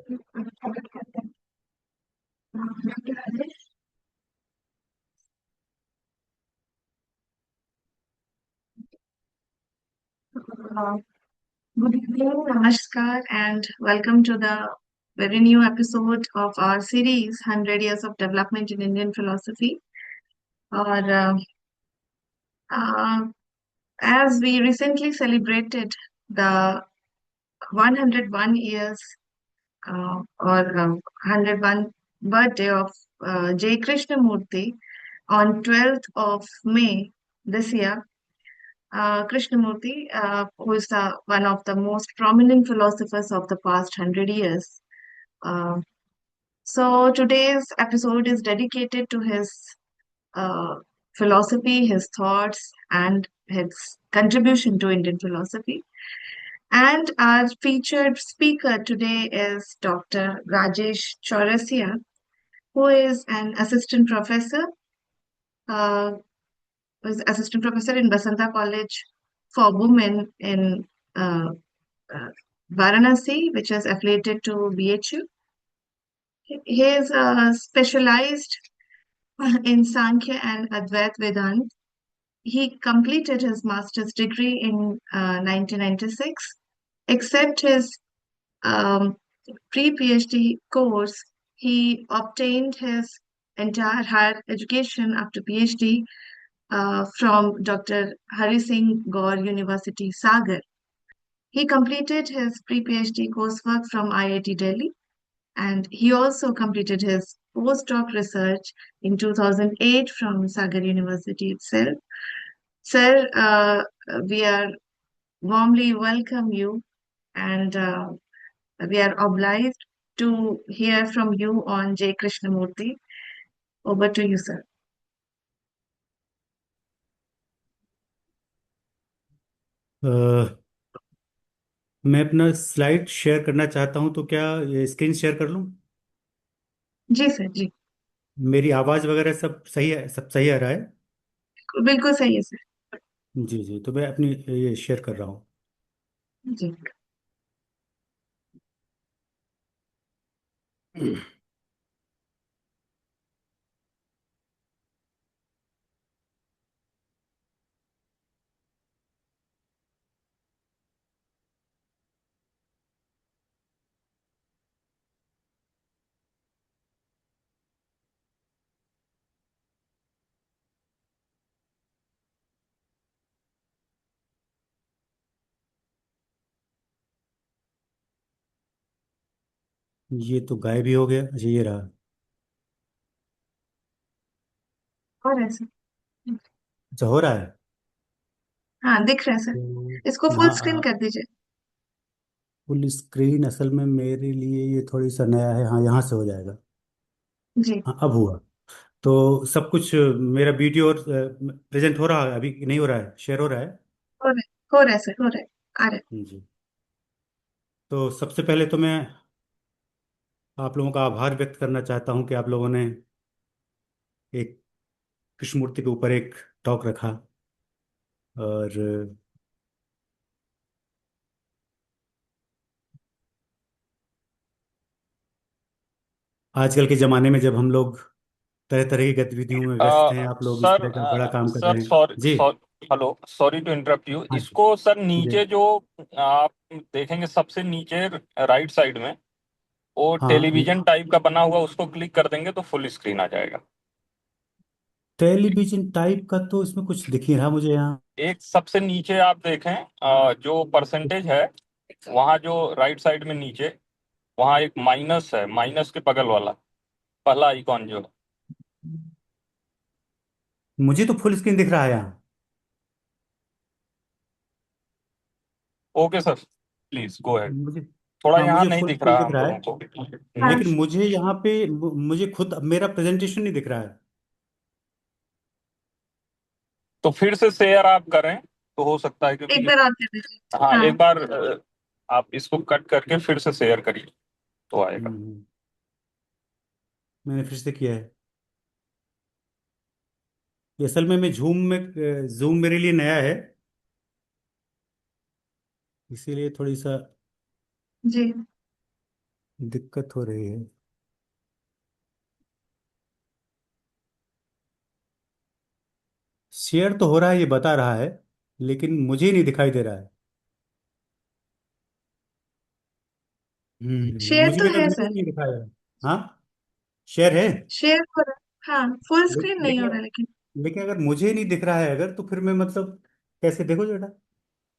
Uh, Good evening, Namaskar, and welcome to the very new episode of our series 100 Years of Development in Indian Philosophy. Or uh, as we recently celebrated the 101 years or 101 birthday of J. Krishnamurti on 12th of May this year. Krishnamurti, who is one of the most prominent philosophers of the past 100 years. Uh, so today's episode is dedicated to his uh, philosophy, his thoughts, and his contribution to Indian philosophy. And our featured speaker today is Dr. Rajesh Chaurasia, who is an uh, assistant professor in Basanta College for Women in uh, uh, Varanasi, which is affiliated to BHU. He is specialized in Sankhya and Advait Vedant. He completed his master's degree in 1996. Except his um, pre-PhD course, he obtained his entire higher education up to PhD from Dr. Hari Singh Gaur University, Sagar. He completed his pre-PhD coursework from IIT Delhi, and he also completed his postdoc research in 2008 from Sagar University itself. Sir, we are warmly welcome you, and we are obliged to hear from you on J. Krishnamurti. Over to you, sir. अ, मैं अपना slide share करना चाहता हूं, तो क्या ये screen share कर लूं? जी सर, जी। मेरी आवाज़ वगैरह सब सही है, सब सही आ रहा है? बिल्कुल सही है सर। जी जी, तो मैं अपनी ये शेयर कर रहा हूँ। जी। ये तो गायब ही हो गया। अच्छा, ये रहा। और है सर। अच्छा, हो रहा है। हाँ, दिख रहा है सर। तो इसको फुल स्क्रीन हाँ, कर दीजिए। फुल स्क्रीन असल में मेरे लिए ये थोड़ी सा नया है। हाँ, यहाँ से हो जाएगा। जी। हाँ, अब हुआ। तो सब कुछ मेरा वीडियो और प्रेजेंट हो रहा है, अभी नहीं हो रहा है, शेयर हो रहा है। हो रहा है सर, हो रहा है। आ रहा है। जी। तो सबसे पहले तो मैं आप लोगों का आभार व्यक्त करना चाहता हूँ कि आप लोगों ने एक कृष्णमूर्ति के ऊपर एक टॉक रखा। और आजकल के ज़माने में जब हम लोग तरह तरह की गतिविधियों में व्यस्त हैं, आप लोग इस सर तरह का बड़ा काम कर सर रहे हैं। सॉरी जी। Sorry hello, sorry to interrupt you. हाँ इसको सर जी। नीचे जो आप देखेंगे सबसे नीचे राइट साइड में, वो हाँ, टेलीविजन टाइप का बना हुआ, उसको क्लिक कर देंगे तो फुल स्क्रीन आ जाएगा। टेलीविजन टाइप का तो इसमें कुछ दिख नहीं रहा मुझे यहाँ। एक सबसे नीचे आप देखें, जो परसेंटेज है, वहाँ जो राइट साइड में नीचे, वहाँ एक माइनस है, माइनस के बगल वाला पहला आइकॉन जो है। मुझे तो फुल स्क्रीन दिख रहा है यहाँ। Okay sir, please go ahead. मुझे थोड़ा हाँ, यहाँ मुझे नहीं फुल दिख स्क्रीन रहा दिख हम रहा लोगों है। को। हाँ। लेकिन मुझे यहाँ पे मुझे खुद मेरा प्रेजेंटेशन नहीं दिख रहा है। तो फिर से शेयर आप करें तो हो सकता है, एक क्योंकि बार और कर दीजिए। हाँ, हाँ। एक बार आप इसको कट करके फिर से शेयर करिए तो आएगा। मैंने फिर से किया है। ये असल में मैं जूम मेरे लिए नया है, इसीलिए थोड़ी सा। जी। दिक्कत हो रही है। शेयर तो हो रहा है, ये बता रहा है, लेकिन मुझे नहीं दिखाई दे रहा है। शेयर मुझे तो भी लग है मुझे सर। नहीं दिखाया है। हाँ, शेयर है। शेयर हो रहा है, हाँ, फुल स्क्रीन नहीं हो लेकिन रहा लेकिन। लेकिन अगर मुझे नहीं दिख रहा है, अगर तो फिर मैं मतलब कैसे, देखो जरा।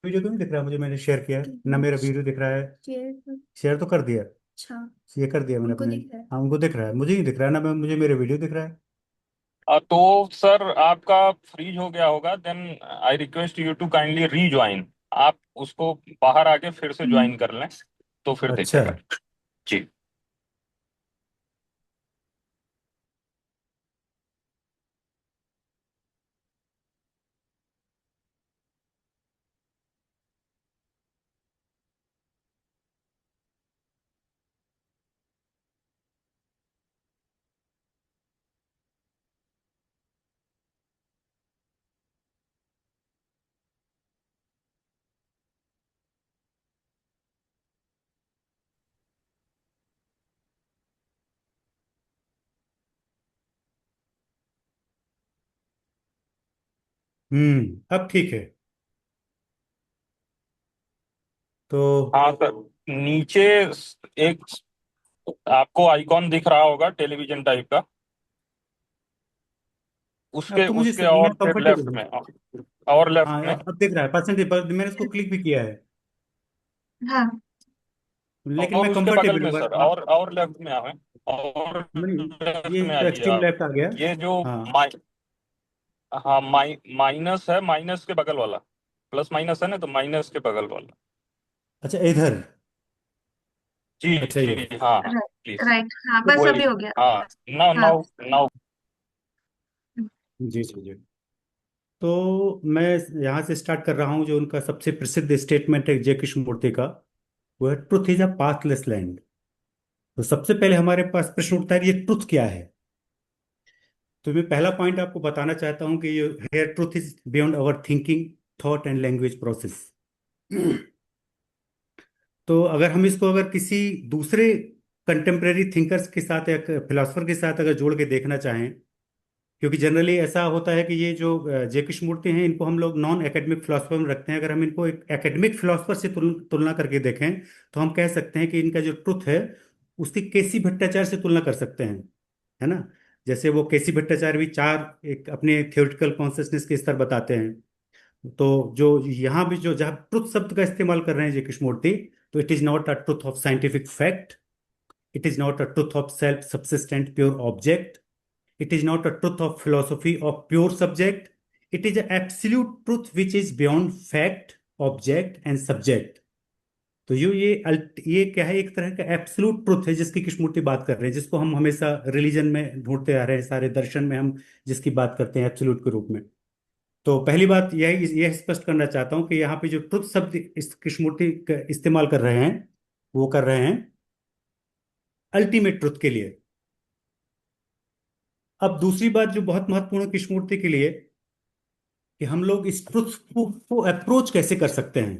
वीडियो क्यों नहीं दिख रहा है मुझे? मैंने शेयर किया है ना, मेरा वीडियो दिख रहा है। शेयर तो कर दिया। ये कर दिया मैंने अपने। हाँ, उनको दिख रहा है, मुझे नहीं दिख रहा है ना, मुझे मेरे वीडियो दिख रहा है। तो सर आपका फ्रीज हो गया होगा, then I request you to kindly rejoin. आप उसको बाहर आके फिर से हम्म, ज्वाइन कर लें, तो फिर अच्छा। दिखेगा। जी। अब ठीक है। तो हाँ सर, नीचे एक आपको आइकॉन दिख रहा होगा टेलीविजन टाइप का, अब उसके तो मुझे उसके सही, मैं और फिर लेफ्ट कंफर्टेबल हूँ। में, और लेफ्ट हाँ, में। अब दिख रहा है परसेंटेज, मैंने इसको क्लिक भी किया है, हाँ, लेकिन और मैं उसके बगल कंफर्टेबल में हूँ। सर, और लेफ्ट में आवे, और ये लेफ्ट में तो आइए एक्सट्रीम आप। लेफ्ट आ गया। ये जो हाँ। माइ हाँ, माइनस है, माइनस के बगल वाला, प्लस माइनस है ना, तो माइनस के बगल वाला। अच्छा, इधर। जी अच्छा, ये। जी हाँ, राइट प्लीज। राइट, हाँ, बस वही, अभी हो गया। हाँ। नाउ हाँ। Now now. जी जी जी। तो मैं यहाँ से स्टार्ट कर रहा हूँ। जो उनका सबसे प्रसिद्ध स्टेटमेंट है जय कृष्णमूर्ति का, वो है truth is a pathless land. तो सबसे पहले हमारे पास प्रश्न उठता है कि ये ट्रुथ क्या है। तो मैं पहला पॉइंट आपको बताना चाहता हूँ कि ये here truth is beyond our thinking, thought and language process. तो अगर हम इसको अगर किसी दूसरे कंटेम्प्रेरी थिंकर्स के साथ या फिलोसफर के साथ अगर जोड़ के देखना चाहें, क्योंकि जनरली ऐसा होता है कि ये जो जे कृष्णमूर्ति हैं, इनको हम लोग नॉन एकेडमिक फिलोसफर में रखते हैं। अगर हम इनको एक एकेडमिक फिलोसफर से तुलना करके देखें, तो हम कह सकते हैं कि इनका जो ट्रुथ है, उसकी केसी भट्टाचार्य से तुलना कर सकते हैं, है ना। जैसे वो केसी भट्टाचार्य भी चार एक अपने थियोरिटिकल कॉन्शियसनेस के स्तर बताते हैं। तो जो यहाँ भी जो जहाँ ट्रुथ शब्द का इस्तेमाल कर रहे हैं जे कृष्णमूर्ति, तो it is not a truth of scientific fact, it is not a truth of self subsistent pure object, it is not a truth of philosophy of pure subject. It is an absolute truth which is beyond fact, object and subject. तो ये क्या है? एक तरह का absolute truth है जिसकी कृष्णमूर्ति बात कर रहे हैं, जिसको हम हमेशा रिलीजन में ढूंढते आ रहे हैं, सारे दर्शन में हम जिसकी बात करते हैं एब्सोल्यूट के रूप में। तो पहली बात यह स्पष्ट करना चाहता हूं कि यहाँ पे जो ट्रुथ शब्द इस कृष्णमूर्ति इस्तेमाल कर रहे हैं, वो कर रहे हैं अल्टीमेट ट्रुथ के लिए। अब दूसरी बात जो बहुत महत्वपूर्ण है कृष्णमूर्ति के लिए, कि हम लोग इस ट्रुथ को अप्रोच कैसे कर सकते हैं।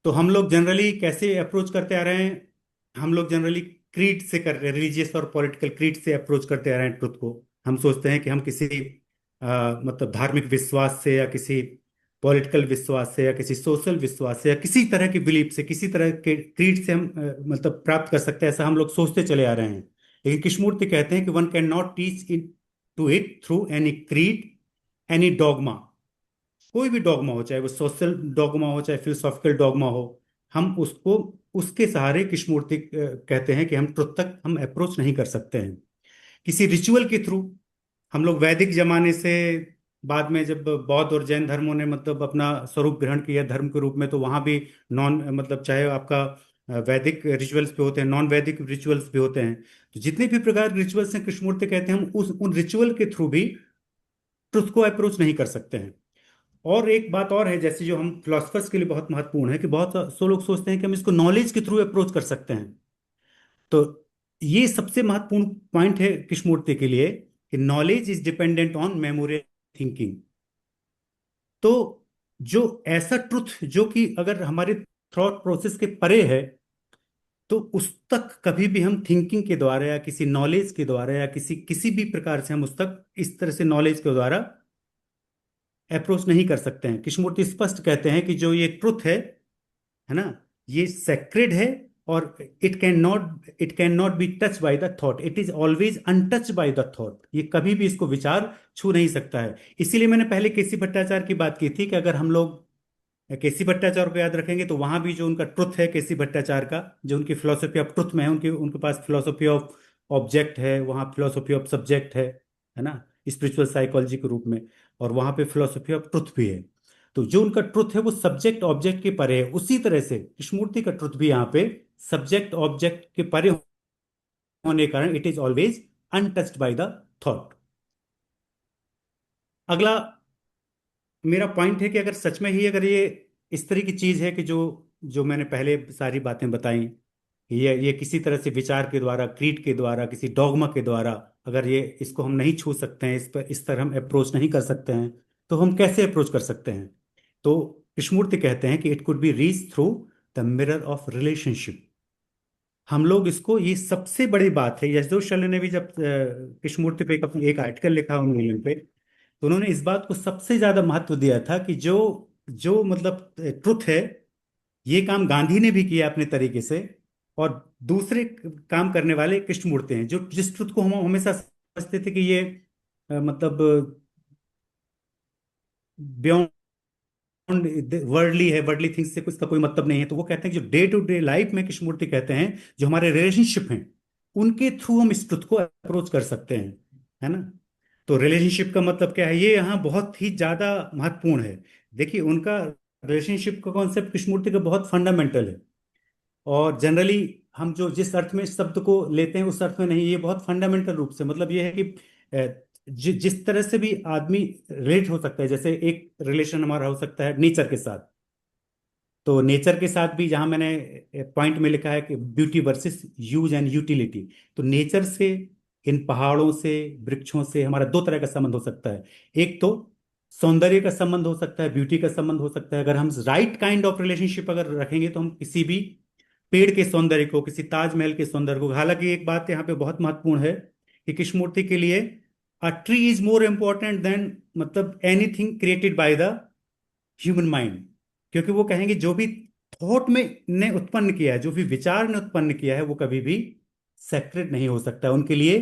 तो हम लोग जनरली कैसे अप्रोच करते आ रहे हैं? हम लोग जनरली क्रीड से कर रहे हैं, रिलीजियस और पॉलिटिकल क्रीड से अप्रोच करते आ रहे हैं ट्रुथ को। हम सोचते हैं कि हम किसी मतलब धार्मिक विश्वास से या किसी पॉलिटिकल विश्वास से या किसी सोशल विश्वास से या किसी तरह की बिलीफ से, किसी तरह के क्रीड से हम मतलब प्राप्त कर सकते हैं, ऐसा हम लोग सोचते चले आ रहे हैं। लेकिन कृष्णमूर्ति कहते हैं कि one can not teach into it through any creed, any dogma. कोई भी डॉगमा हो, चाहे वो सोशल डॉगमा हो चाहे फिलोसॉफिकल डॉगमा हो, हम उसको उसके सहारे कृष्णमूर्ति कहते हैं कि हम ट्रुथ तक हम अप्रोच नहीं कर सकते हैं किसी रिचुअल के थ्रू। हम लोग वैदिक जमाने से, बाद में जब बौद्ध और जैन धर्मों ने मतलब अपना स्वरूप ग्रहण किया धर्म के रूप में, तो वहां भी नॉन मतलब चाहे आपका वैदिक रिचुअल्स भी होते हैं, नॉन वैदिक रिचुअल्स भी होते हैं। तो जितने भी प्रकार के रिचुअल्स हैं, कृष्णमूर्ति कहते हैं हम उस उन रिचुअल के थ्रू भी ट्रुथ को अप्रोच नहीं कर सकते हैं। और एक बात और है, जैसे जो हम फिलोसफर्स के लिए बहुत महत्वपूर्ण है, कि बहुत सो लोग सोचते हैं कि हम इसको नॉलेज के थ्रू अप्रोच कर सकते हैं। तो ये सबसे महत्वपूर्ण पॉइंट है कृष्णमूर्ति के लिए, कि knowledge is dependent on memory thinking. तो जो ऐसा ट्रुथ जो कि अगर हमारे थॉट प्रोसेस के परे है, तो उस तक कभी भी हम थिंकिंग के द्वारा या किसी नॉलेज के द्वारा या किसी किसी भी प्रकार से हम उस तक इस तरह से नॉलेज के द्वारा अप्रोच नहीं कर सकते हैं। कृष्णमूर्ति स्पष्ट कहते हैं कि जो ये ट्रुथ है ना, ये सेक्रेड है, और it can not be touch by the thought, it is always untouch by the thought, ये कभी भी इसको विचार छू नहीं सकता है। इसीलिए मैंने पहले केसी भट्टाचार्य की बात की थी कि अगर हम लोग केसी भट्टाचार्य को याद रखेंगे तो वहां भी जो उनका ट्रुथ है, केसी भट्टाचार्य का जो उनकी फिलोसफी ऑफ ट्रुथ में है, उनके उनके पास फिलोसफी ऑफ ऑब्जेक्ट है, वहाँ फिलोसफी ऑफ सब्जेक्ट है ना, स्पिरिचुअल साइकोलॉजी के रूप में, और वहाँ पे फिलोसफी ऑफ ट्रुथ भी है। तो जो उनका ट्रुथ है वो सब्जेक्ट ऑब्जेक्ट के परे है, उसी तरह से कृष्णमूर्ति का ट्रुथ भी यहाँ पे सब्जेक्ट ऑब्जेक्ट के परे होने के कारण it is always untouched bye the thought. अगला मेरा पॉइंट है कि अगर सच में ही अगर ये इस तरह की चीज है कि जो जो मैंने पहले सारी बातें बताई, ये किसी तरह से विचार के द्वारा, क्रीड के द्वारा, किसी डॉगमा के द्वारा, अगर ये इसको हम नहीं छू सकते हैं, इस पर इस तरह हम अप्रोच नहीं कर सकते हैं, तो हम कैसे अप्रोच कर सकते हैं? तो कृष्णमूर्ति कहते हैं कि it could be reach through the mirror of relationship. हम लोग इसको, ये सबसे बड़ी बात है, यशोधर शर्मा ने भी जब कृष्णमूर्ति पे एक आर्टिकल लिखा उन्होंने पे, तो उन्होंने इस बात को सबसे ज्यादा महत्व दिया था कि जो जो मतलब ट्रुथ है, ये काम गांधी ने भी किया अपने तरीके से, और दूसरे काम करने वाले कृष्णमूर्ति हैं जो जिस ट्रुथ को हम हमेशा समझते थे कि ये मतलब बियॉन्ड वर्ल्डली है, वर्ल्डली थिंग्स से कुछ का कोई मतलब नहीं है, तो वो कहते हैं कि जो डे टू डे लाइफ में कृष्णमूर्ति कहते हैं जो हमारे रिलेशनशिप हैं उनके थ्रू हम इस ट्रुथ को अप्रोच कर सकते हैं, है ना। तो रिलेशनशिप का मतलब क्या है, ये यहाँ बहुत ही ज्यादा महत्वपूर्ण है। देखिए उनका रिलेशनशिप का कॉन्सेप्ट कृष्णमूर्ति का बहुत फंडामेंटल है, और जनरली हम जो जिस अर्थ में इस शब्द को लेते हैं उस अर्थ में नहीं, ये बहुत फंडामेंटल रूप से मतलब ये है कि जिस तरह से भी आदमी रिलेट हो सकता है, जैसे एक रिलेशन हमारा हो सकता है नेचर के साथ, तो नेचर के साथ भी जहां मैंने पॉइंट में लिखा है कि beauty versus use and utility, तो नेचर से, इन पहाड़ों से, वृक्षों से हमारा दो तरह का संबंध हो सकता है। एक तो सौंदर्य का संबंध हो सकता है, ब्यूटी का संबंध हो सकता है। अगर हम राइट काइंड ऑफ रिलेशनशिप अगर रखेंगे तो हम किसी भी पेड़ के सौंदर्य को, किसी ताजमहल के सौंदर्य को, हालांकि एक बात यहाँ पे बहुत महत्वपूर्ण है कि कृष्णमूर्ति के लिए a tree is more important than मतलब anything created by the human mind, क्योंकि वो कहेंगे जो भी थॉट में ने उत्पन्न किया है, जो भी विचार ने उत्पन्न किया है, वो कभी भी सेक्रेट नहीं हो सकता है उनके लिए।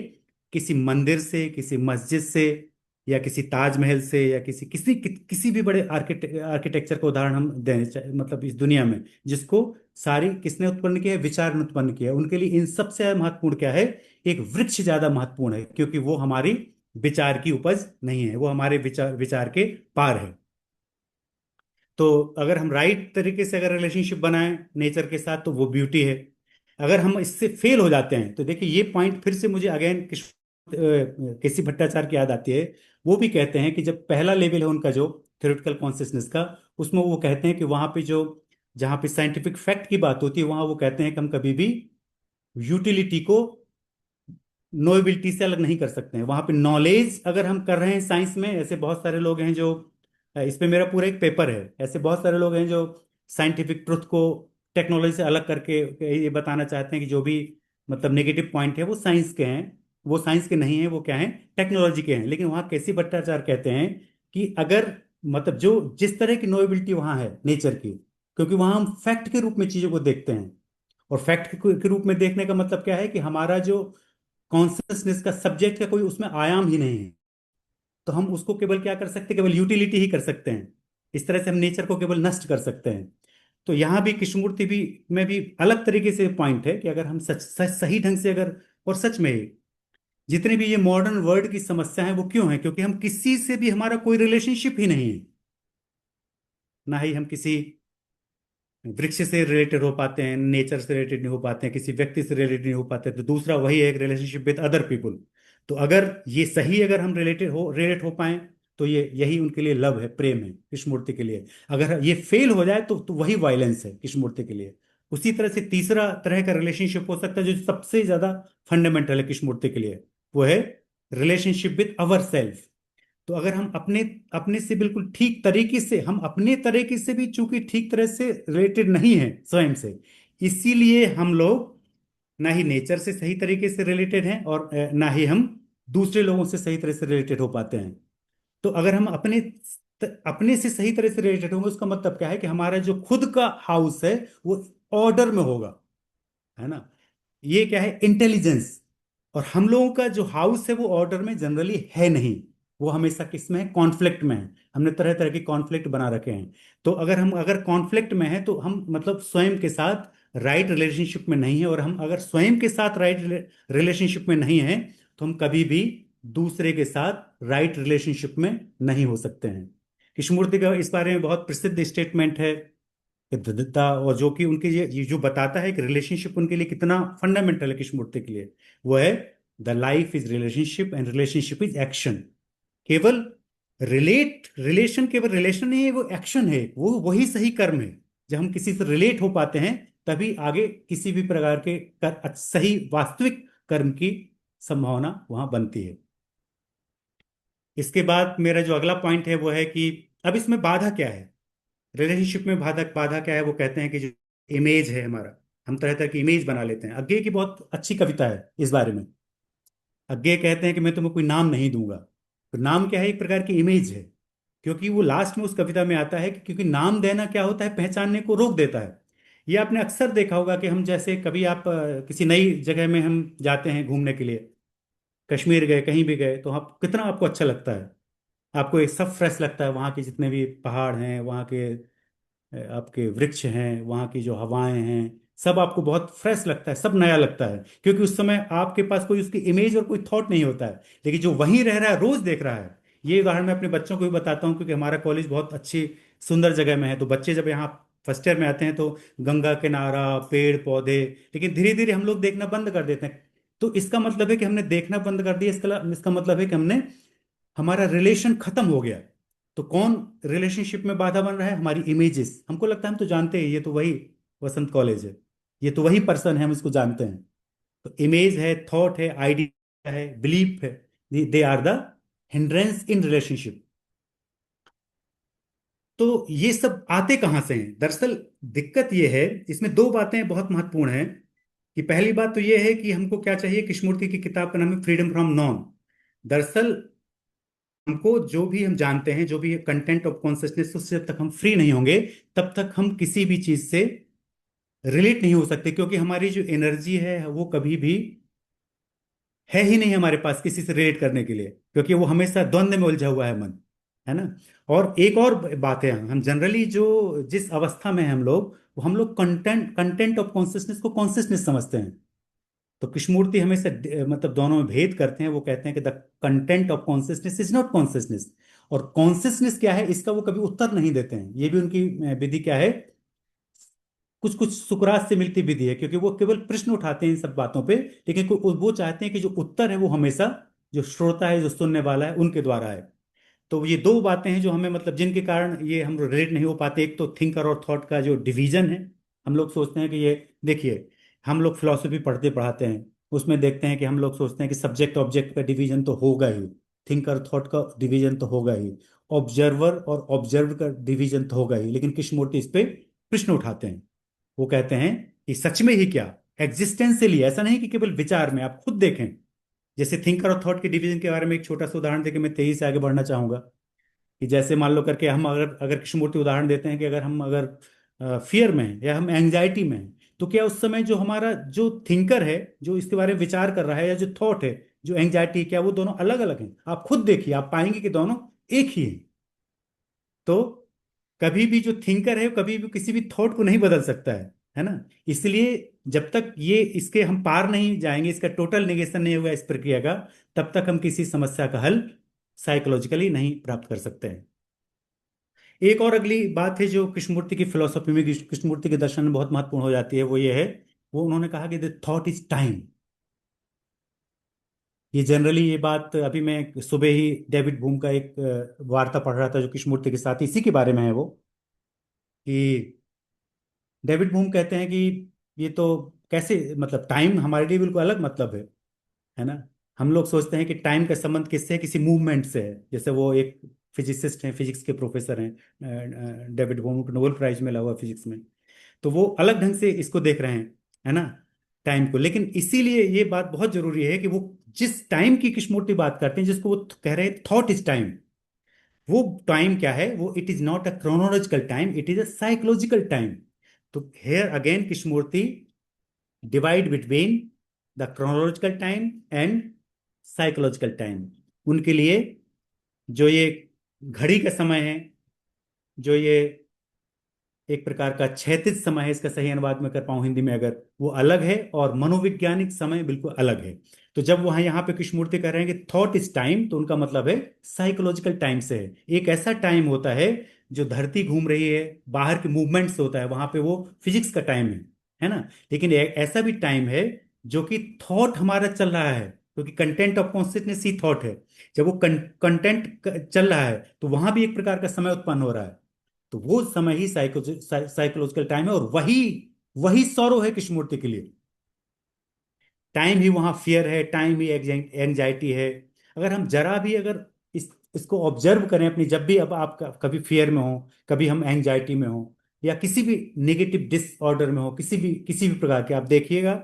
किसी मंदिर से, किसी मस्जिद से, या किसी ताजमहल से, या किसी भी बड़े आर्किटेक्चर का उदाहरण हम दें मतलब इस दुनिया में जिसको सारी किसने उत्पन्न किया है, विचार ने उत्पन्न किया है, उनके लिए इन सबसे महत्वपूर्ण क्या है, एक वृक्ष ज्यादा महत्वपूर्ण है, क्योंकि वो हमारी विचार की उपज नहीं है, वो हमारे विचार विचार के पार है। तो अगर हम राइट तरीके से अगर रिलेशनशिप बनाएं नेचर के साथ तो वो ब्यूटी है। अगर हम इससे फेल हो जाते हैं तो देखिए ये पॉइंट फिर से मुझे अगेन केसी भट्टाचार्य की याद आती है। वो भी कहते हैं कि जब पहला लेवल है उनका जो थ्योरेटिकल कॉन्शियसनेस का, उसमें वो कहते हैं कि वहां पे जो जहां पे साइंटिफिक फैक्ट की बात होती है वहां वो कहते हैं कि हम कभी भी यूटिलिटी को नोएबिलिटी से अलग नहीं कर सकते हैं। वहां पे नॉलेज अगर हम कर रहे हैं साइंस में, ऐसे बहुत सारे लोग हैं जो इस पे मेरा पूरा एक पेपर है, ऐसे बहुत सारे लोग हैं जो साइंटिफिक ट्रुथ को टेक्नोलॉजी से अलग करके ये बताना चाहते हैं कि जो भी मतलब नेगेटिव पॉइंट है वो साइंस के हैं, वो साइंस के नहीं है, वो क्या है, टेक्नोलॉजी के हैं। लेकिन वहाँ केसी भट्टाचार्य कहते हैं कि अगर मतलब जो जिस तरह की नोएबिलिटी वहाँ है नेचर की, क्योंकि वहाँ हम फैक्ट के रूप में चीजों को देखते हैं, और फैक्ट के रूप में देखने का मतलब क्या है कि हमारा जो कॉन्शियसनेस का सब्जेक्ट का कोई उसमें आयाम ही नहीं है, तो हम उसको केवल क्या कर सकते हैं, केवल यूटिलिटी ही कर सकते हैं। इस तरह से हम नेचर को केवल नष्ट कर सकते हैं। तो यहाँ भी कृष्णमूर्ति भी में भी अलग तरीके से पॉइंट है कि अगर हम सही ढंग से अगर, और सच में ही जितने भी ये मॉडर्न वर्ल्ड की समस्या है वो क्यों है, क्योंकि हम किसी से भी हमारा कोई रिलेशनशिप ही नहीं है, ना ही हम किसी वृक्ष से रिलेटेड हो पाते हैं, नेचर से रिलेटेड नहीं हो पाते हैं, किसी व्यक्ति से रिलेटेड नहीं हो पाते। तो दूसरा वही है एक रिलेशनशिप विद अदर पीपुल। तो अगर ये सही अगर हम रिलेट हो पाए तो ये यही उनके लिए लव है, प्रेम है कृष्णमूर्ति के लिए। अगर ये फेल हो जाए तो वही वायलेंस है कृष्णमूर्ति के लिए। उसी तरह से तीसरा तरह का रिलेशनशिप हो सकता है जो सबसे ज्यादा फंडामेंटल है कृष्णमूर्ति के लिए, वो है रिलेशनशिप विद अवर सेल्फ। तो अगर हम अपने अपने से बिल्कुल ठीक तरीके से, हम अपने तरीके से भी चूंकि ठीक तरह से रिलेटेड नहीं है स्वयं से, इसीलिए हम लोग ना ही नेचर से सही तरीके से रिलेटेड हैं, और ना ही हम दूसरे लोगों से सही तरह से रिलेटेड हो पाते हैं। तो अगर हम अपने से सही तरह से रिलेटेड होंगे, उसका मतलब क्या है कि हमारा जो खुद का हाउस है वो ऑर्डर में होगा, है ना। ये क्या है, इंटेलिजेंस। और हम लोगों का जो हाउस है वो ऑर्डर में जनरली है नहीं, वो हमेशा किस में है, कॉन्फ्लिक्ट में है। हमने तरह तरह के कॉन्फ्लिक्ट बना रखे हैं। तो अगर कॉन्फ्लिक्ट में है तो हम मतलब स्वयं के साथ राइट रिलेशनशिप में नहीं है, और हम अगर स्वयं के साथ राइट रिलेशनशिप में नहीं है तो हम कभी भी दूसरे के साथ राइट रिलेशनशिप में नहीं हो सकते हैं। कृष्णमूर्ति का इस बारे में बहुत प्रसिद्ध स्टेटमेंट है, दृढ़ता, और जो कि उनके ये जो बताता है कि रिलेशनशिप उनके लिए कितना फंडामेंटल है कृष्णमूर्ति के लिए, वो है the life is relationship and relationship is action. केवल रिलेशन केवल रिलेशन नहीं है, वो एक्शन है, वो वही सही कर्म है। जब हम किसी से रिलेट हो पाते हैं तभी आगे किसी भी प्रकार के सही वास्तविक कर्म की संभावना वहां बनती है। इसके बाद मेरा जो अगला पॉइंट है वो है कि अब इसमें बाधा क्या है, रिलेशनशिप में बाधा बाधा क्या है। वो कहते हैं कि जो इमेज है हमारा, हम तरह तरह की इमेज बना लेते हैं। अज्ञे की बहुत अच्छी कविता है इस बारे में। अज्ञे कहते हैं कि मैं तुम्हें कोई नाम नहीं दूंगा। तो नाम क्या है, एक प्रकार की इमेज है। क्योंकि वो लास्ट में उस कविता में आता है कि क्योंकि नाम देना क्या होता है, पहचानने को रोक देता है। ये आपने अक्सर देखा होगा कि हम जैसे कभी आप किसी नई जगह में हम जाते हैं घूमने के लिए, कश्मीर गए, कहीं भी गए, तो आप कितना आपको अच्छा लगता है, आपको एक सब फ्रेश लगता है। वहाँ के जितने भी पहाड़ हैं, वहाँ के आपके वृक्ष हैं, वहाँ की जो हवाएं हैं, सब आपको बहुत फ्रेश लगता है, सब नया लगता है, क्योंकि उस समय आपके पास कोई उसकी इमेज और कोई थॉट नहीं होता है। लेकिन जो वहीं रह रहा है, रोज देख रहा है। ये उदाहरण मैं अपने बच्चों को भी बताता हूँ, क्योंकि हमारा कॉलेज बहुत अच्छी सुंदर जगह में है। तो बच्चे जब यहाँ फर्स्ट ईयर में आते हैं तो गंगा किनारा, पेड़ पौधे, लेकिन धीरे धीरे हम लोग देखना बंद कर देते हैं। तो इसका मतलब है कि हमने देखना बंद कर दिया। इसका मतलब है कि हमारा रिलेशन खत्म हो गया। तो कौन रिलेशनशिप में बाधा बन रहा है, हमारी इमेजेस। हमको लगता है हम तो जानते हैं, ये तो वही वसंत कॉलेज है, ये तो वही पर्सन है, हम इसको जानते हैं। तो इमेज है, थॉट है, आइडिया है, बिलीफ है, they are the hindrance in relationship. तो ये सब आते कहां से हैं दरअसल। दिक्कत ये है, इसमें दो बातें बहुत महत्वपूर्ण हैं। कि पहली बात तो ये है कि हमको क्या चाहिए, कृष्णमूर्ति की किताब का नाम है फ्रीडम फ्रॉम नॉन। दरअसल हमको जो भी हम जानते हैं, जो भी कंटेंट ऑफ कॉन्शियसनेस, उससे जब तक हम फ्री नहीं होंगे तब तक हम किसी भी चीज से रिलेट नहीं हो सकते। क्योंकि हमारी जो एनर्जी है वो कभी भी है ही नहीं हमारे पास किसी से रिलेट करने के लिए, क्योंकि वो हमेशा द्वंद्व में उलझा हुआ है मन, है ना। और एक और बात है, हम जनरली जो जिस अवस्था में हैं हम लोग, वो हम लोग कंटेंट ऑफ कॉन्शियसनेस को कॉन्शियसनेस समझते हैं। तो कृष्णमूर्ति हमेशा मतलब दोनों में भेद करते हैं। वो कहते हैं कि the content of consciousness is not consciousness. और कॉन्शियसनेस क्या है, इसका वो कभी उत्तर नहीं देते हैं। ये भी उनकी विधि क्या है, कुछ कुछ सुकरात से मिलती विधि है, क्योंकि वो केवल प्रश्न उठाते हैं इन सब बातों पे, लेकिन वो चाहते हैं कि जो उत्तर है वो हमेशा जो श्रोता है, जो सुनने वाला है, उनके द्वारा है। तो ये दो बातें हैं जो हमें मतलब जिनके कारण ये हम रिलेट नहीं हो पाते। एक तो थिंकर और थॉट का जो डिवीजन है। हम लोग सोचते हैं कि ये देखिए, हम लोग फिलॉसफी पढ़ते पढ़ाते हैं, उसमें देखते हैं कि हम लोग सोचते हैं कि सब्जेक्ट ऑब्जेक्ट का डिवीजन तो होगा ही, थिंकर थॉट का डिवीजन तो होगा ही, ऑब्जर्वर और ऑब्जर्व का डिवीजन तो होगा ही। लेकिन कृष्णमूर्ति इस पे प्रश्न उठाते हैं। वो कहते हैं कि सच में ही क्या, एग्जिस्टेंशियली, ऐसा नहीं कि केवल विचार में, आप खुद देखें। जैसे थिंकर और थॉट के डिवीजन के बारे में एक छोटा सा उदाहरण देके मैं तेजी से आगे बढ़ना चाहूंगा। कि जैसे मान लो करके हम अगर अगर कृष्णमूर्ति उदाहरण देते हैं कि अगर हम अगर फियर में हैं या हम एंजाइटी में हैं, तो क्या उस समय जो हमारा जो थिंकर है, जो इसके बारे में विचार कर रहा है, या जो थॉट है, जो एंजाइटी, क्या वो दोनों अलग अलग हैं? आप खुद देखिए, आप पाएंगे कि दोनों एक ही हैं। तो कभी भी जो थिंकर है कभी भी किसी भी थॉट को नहीं बदल सकता है ना। इसलिए जब तक ये इसके हम पार नहीं जाएंगे, इसका टोटल नेगेशन नहीं होगा इस प्रक्रिया का, तब तक हम किसी समस्या का हल साइकोलॉजिकली नहीं प्राप्त कर सकते हैं। एक और अगली बात है जो कृष्णमूर्ति की फिलोसफी में, कृष्णमूर्ति के दर्शन में बहुत महत्वपूर्ण हो जाती है, वो ये है, वो उन्होंने कहा कि द थॉट इज टाइम। ये जनरली ये बात अभी मैं सुबह ही डेविड बूम का एक वार्ता पढ़ रहा था जो कृष्णमूर्ति के साथ इसी के बारे में है। वो कि डेविड बूम कहते हैं कि ये तो कैसे, मतलब टाइम हमारे लिए बिल्कुल अलग मतलब है ना। हम लोग सोचते हैं कि टाइम का संबंध किससे है, किसी मूवमेंट से है। जैसे वो एक फिजिसिस्ट हैं, फिजिक्स के प्रोफेसर हैं, डेविड बूम को नोबेल प्राइज मिला हुआ फिजिक्स में। तो वो अलग ढंग से इसको देख रहे हैं, है ना। टाइम को। लेकिन इसीलिए ये बात बहुत जरूरी है कि वो जिस टाइम की कृष्णमूर्ति बात करते हैं, जिसको वो कह रहे हैं थॉट इज टाइम, वो टाइम क्या है? वो it is not a chronological time, it is a psychological time. तो here again Krishnamurti divide between the chronological time and psychological time. उनके लिए जो ये घड़ी का समय है, जो ये एक प्रकार का क्षैतिज समय है, इसका सही अनुवाद में कर पाऊं हिंदी में अगर, वो अलग है, और मनोवैज्ञानिक समय बिल्कुल अलग है। तो जब वहां यहाँ पे कृष्णमूर्ति कह रहे हैं कि थॉट इज टाइम, तो उनका मतलब है साइकोलॉजिकल टाइम से है। एक ऐसा टाइम होता है जो धरती घूम रही है, बाहर के मूवमेंट से होता है, वहां पे वो फिजिक्स का टाइम है ना। लेकिन एक ऐसा भी टाइम है जो कि थॉट हमारा चल रहा है, क्योंकि content of consciousness he thought है। जब वो कंटेंट चल रहा है तो वहां भी एक प्रकार का समय उत्पन्न हो रहा है। तो वो समय ही साइकोलॉजिकल टाइम है, और वही वही सॉरो है कृष्णमूर्ति के लिए। टाइम ही वहां फियर है, टाइम ही एंजाइटी है। अगर हम जरा भी अगर इसको ऑब्जर्व करें अपनी, जब भी अब आप कभी फियर में हो, कभी हम एंजाइटी में हो, या किसी भी नेगेटिव डिसऑर्डर में हो, किसी भी प्रकार के, आप देखिएगा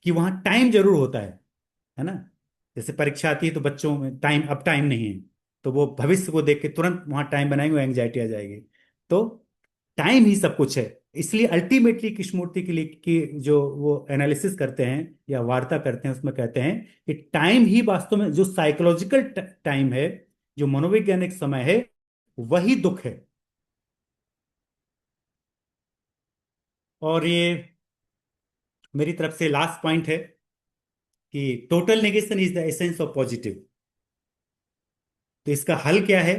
कि वहां टाइम जरूर होता है ना। जैसे परीक्षा आती है तो बच्चों में टाइम, अब टाइम नहीं है, तो वो भविष्य को देख के तुरंत वहां टाइम बनाएंगे, एंजाइटी आ जाएगी। तो टाइम ही सब कुछ है। इसलिए अल्टीमेटली कृष्णमूर्ति के लिए की जो वो एनालिसिस करते हैं या वार्ता करते हैं, उसमें कहते हैं कि टाइम ही वास्तव में जो साइकोलॉजिकल टाइम है, जो मनोवैज्ञानिक समय है, वही दुख है। और ये मेरी तरफ से लास्ट पॉइंट है कि total negation is the essence of positive. तो इसका हल क्या है?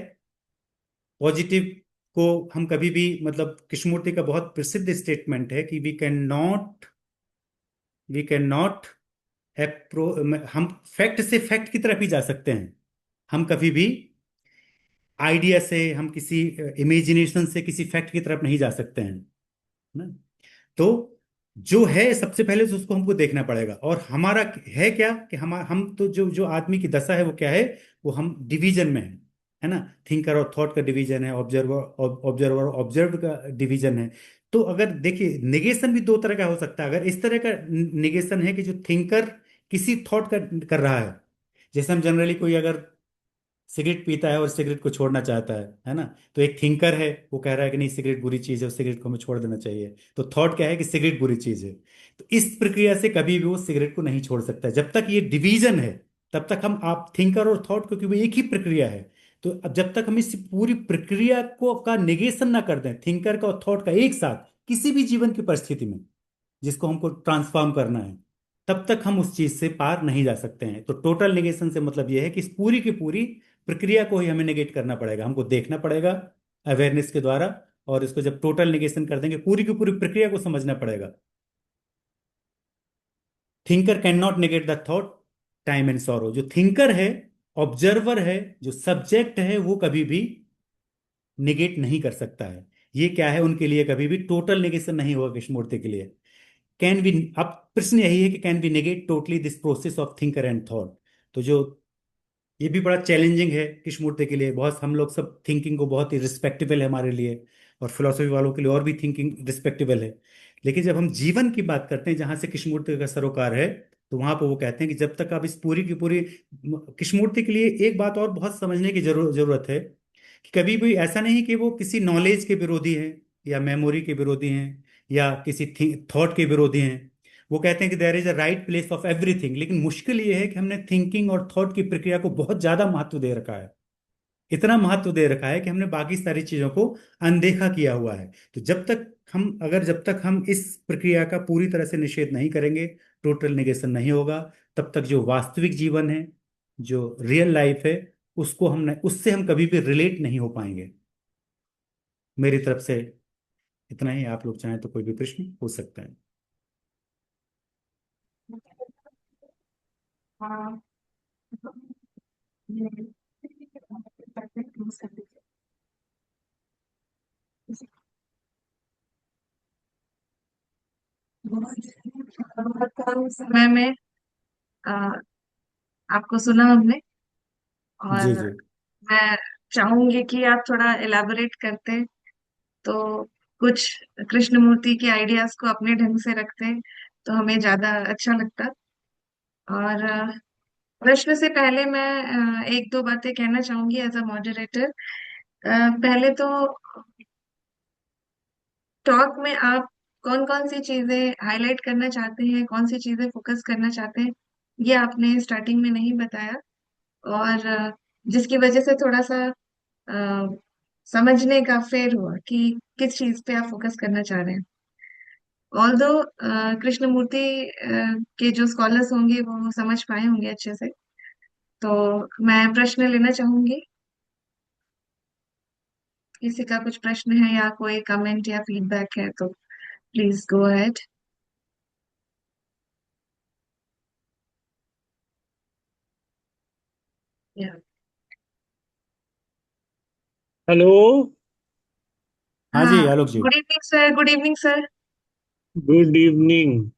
पॉजिटिव को हम कभी भी, मतलब कृष्णमूर्ति का बहुत प्रसिद्ध स्टेटमेंट है कि वी कैन नॉट हम फैक्ट से फैक्ट की तरफ ही जा सकते हैं। हम कभी भी आइडिया से, हम किसी इमेजिनेशन से किसी फैक्ट की तरफ नहीं जा सकते हैं ना। तो जो है, सबसे पहले तो उसको हमको देखना पड़ेगा। और हमारा है क्या कि हम तो जो जो आदमी की दशा है वो क्या है? वो हम डिवीजन में है ना। थिंकर और थॉट का डिवीजन है, ऑब्जर्वर ऑब्जर्व का डिवीजन है। तो अगर देखिए, निगेशन भी दो तरह का हो सकता है। अगर इस तरह का निगेशन है कि जो थिंकर किसी थॉट का कर रहा है, जैसे हम जनरली कोई अगर सिगरेट पीता है और सिगरेट को छोड़ना चाहता है ना, तो एक थिंकर है, वो कह रहा है कि नहीं, सिगरेट बुरी चीज है और सिगरेट को हमें छोड़ देना चाहिए। तो थॉट क्या है कि सिगरेट बुरी चीज है। तो इस प्रक्रिया से कभी भी वो सिगरेट को नहीं छोड़ सकता। जब तक ये डिवीजन है, तब तक हम, आप थिंकर और थॉट, क्योंकि वो एक ही प्रक्रिया है। तो अब जब तक हम इस पूरी प्रक्रिया को का निगेशन ना कर दें, थिंकर का और थॉट का एक साथ, किसी भी जीवन की परिस्थिति में जिसको हमको ट्रांसफॉर्म करना है, तब तक हम उस चीज से पार नहीं जा सकते हैं। तो टोटल नेगेशन से मतलब यह है कि इस पूरी की पूरी प्रक्रिया को ही हमें नेगेट करना पड़ेगा, हमको देखना पड़ेगा अवेयरनेस के द्वारा। और इसको जब टोटल नेगेशन कर देंगे, पूरी की पूरी प्रक्रिया को समझना पड़ेगा। Thinker can not negate the thought, time and sorrow. जो थिंकर है, ऑब्जर्वर है, जो सब्जेक्ट है, वो कभी भी निगेट नहीं कर सकता है। ये क्या है उनके लिए? कभी भी टोटल नेगेशन नहीं होगा कृष्णमूर्ति के लिए। कैन बी, अब प्रश्न यही है कि can be negate totally this process of thinker and thought. तो जो ये भी बड़ा चैलेंजिंग है कृष्णमूर्ति के लिए। बहुत, हम लोग सब थिंकिंग को बहुत ही रिस्पेक्टेबल है हमारे लिए, और फिलोसफी वालों के लिए और भी थिंकिंग रिस्पेक्टेबल है। लेकिन जब हम जीवन की बात करते हैं, जहां से कृष्णमूर्ति का सरोकार है, तो वहां पर वो कहते हैं कि जब तक आप इस पूरी की पूरी, कृष्णमूर्ति के लिए एक बात और बहुत समझने की जरूरत है कि कभी भी ऐसा नहीं कि वो किसी नॉलेज के विरोधी हैं, या मेमोरी के विरोधी हैं, या किसी थॉट के विरोधी हैं। वो कहते हैं कि there is a right place of everything. लेकिन मुश्किल ये है कि हमने थिंकिंग और थॉट की प्रक्रिया को बहुत ज्यादा महत्व दे रखा है। इतना महत्व दे रखा है कि हमने बाकी सारी चीजों को अनदेखा किया हुआ है। तो जब तक हम इस प्रक्रिया का पूरी तरह से निषेध नहीं करेंगे, टोटल निगेशन नहीं होगा, तब तक जो वास्तविक जीवन है, जो रियल लाइफ है, उससे हम कभी भी रिलेट नहीं हो पाएंगे। मेरी तरफ से इतना ही। आप लोग चाहें तो कोई भी प्रश्न पूछ सकते हैं। हाँ। समय में अ, आपको सुना हमने, जी और जी। मैं चाहूंगी कि आप थोड़ा एलाबोरेट करते, तो कुछ कृष्णमूर्ति के आइडियाज को अपने ढंग से रखते, तो हमें ज्यादा अच्छा लगता। और प्रश्न से पहले मैं एक दो बातें कहना चाहूंगी एज अ मॉडरेटर। पहले तो टॉक में आप कौन कौन सी चीजें हाईलाइट करना चाहते हैं, कौन सी चीजें फोकस करना चाहते हैं, ये आपने स्टार्टिंग में नहीं बताया। और जिसकी वजह से थोड़ा सा अ, समझने का फेर हुआ कि किस चीज पे आप फोकस करना चाह रहे हैं। ऑल्दो कृष्णमूर्ति के जो स्कॉलर्स होंगे वो समझ पाए होंगे अच्छे से। तो मैं प्रश्न लेना चाहूंगी। किसी का कुछ प्रश्न है या कोई कमेंट या फीडबैक है तो प्लीज गो अहेड। हेलो। हाँ जी हाँ, Alok ji. Good evening sir, good evening sir. Good evening.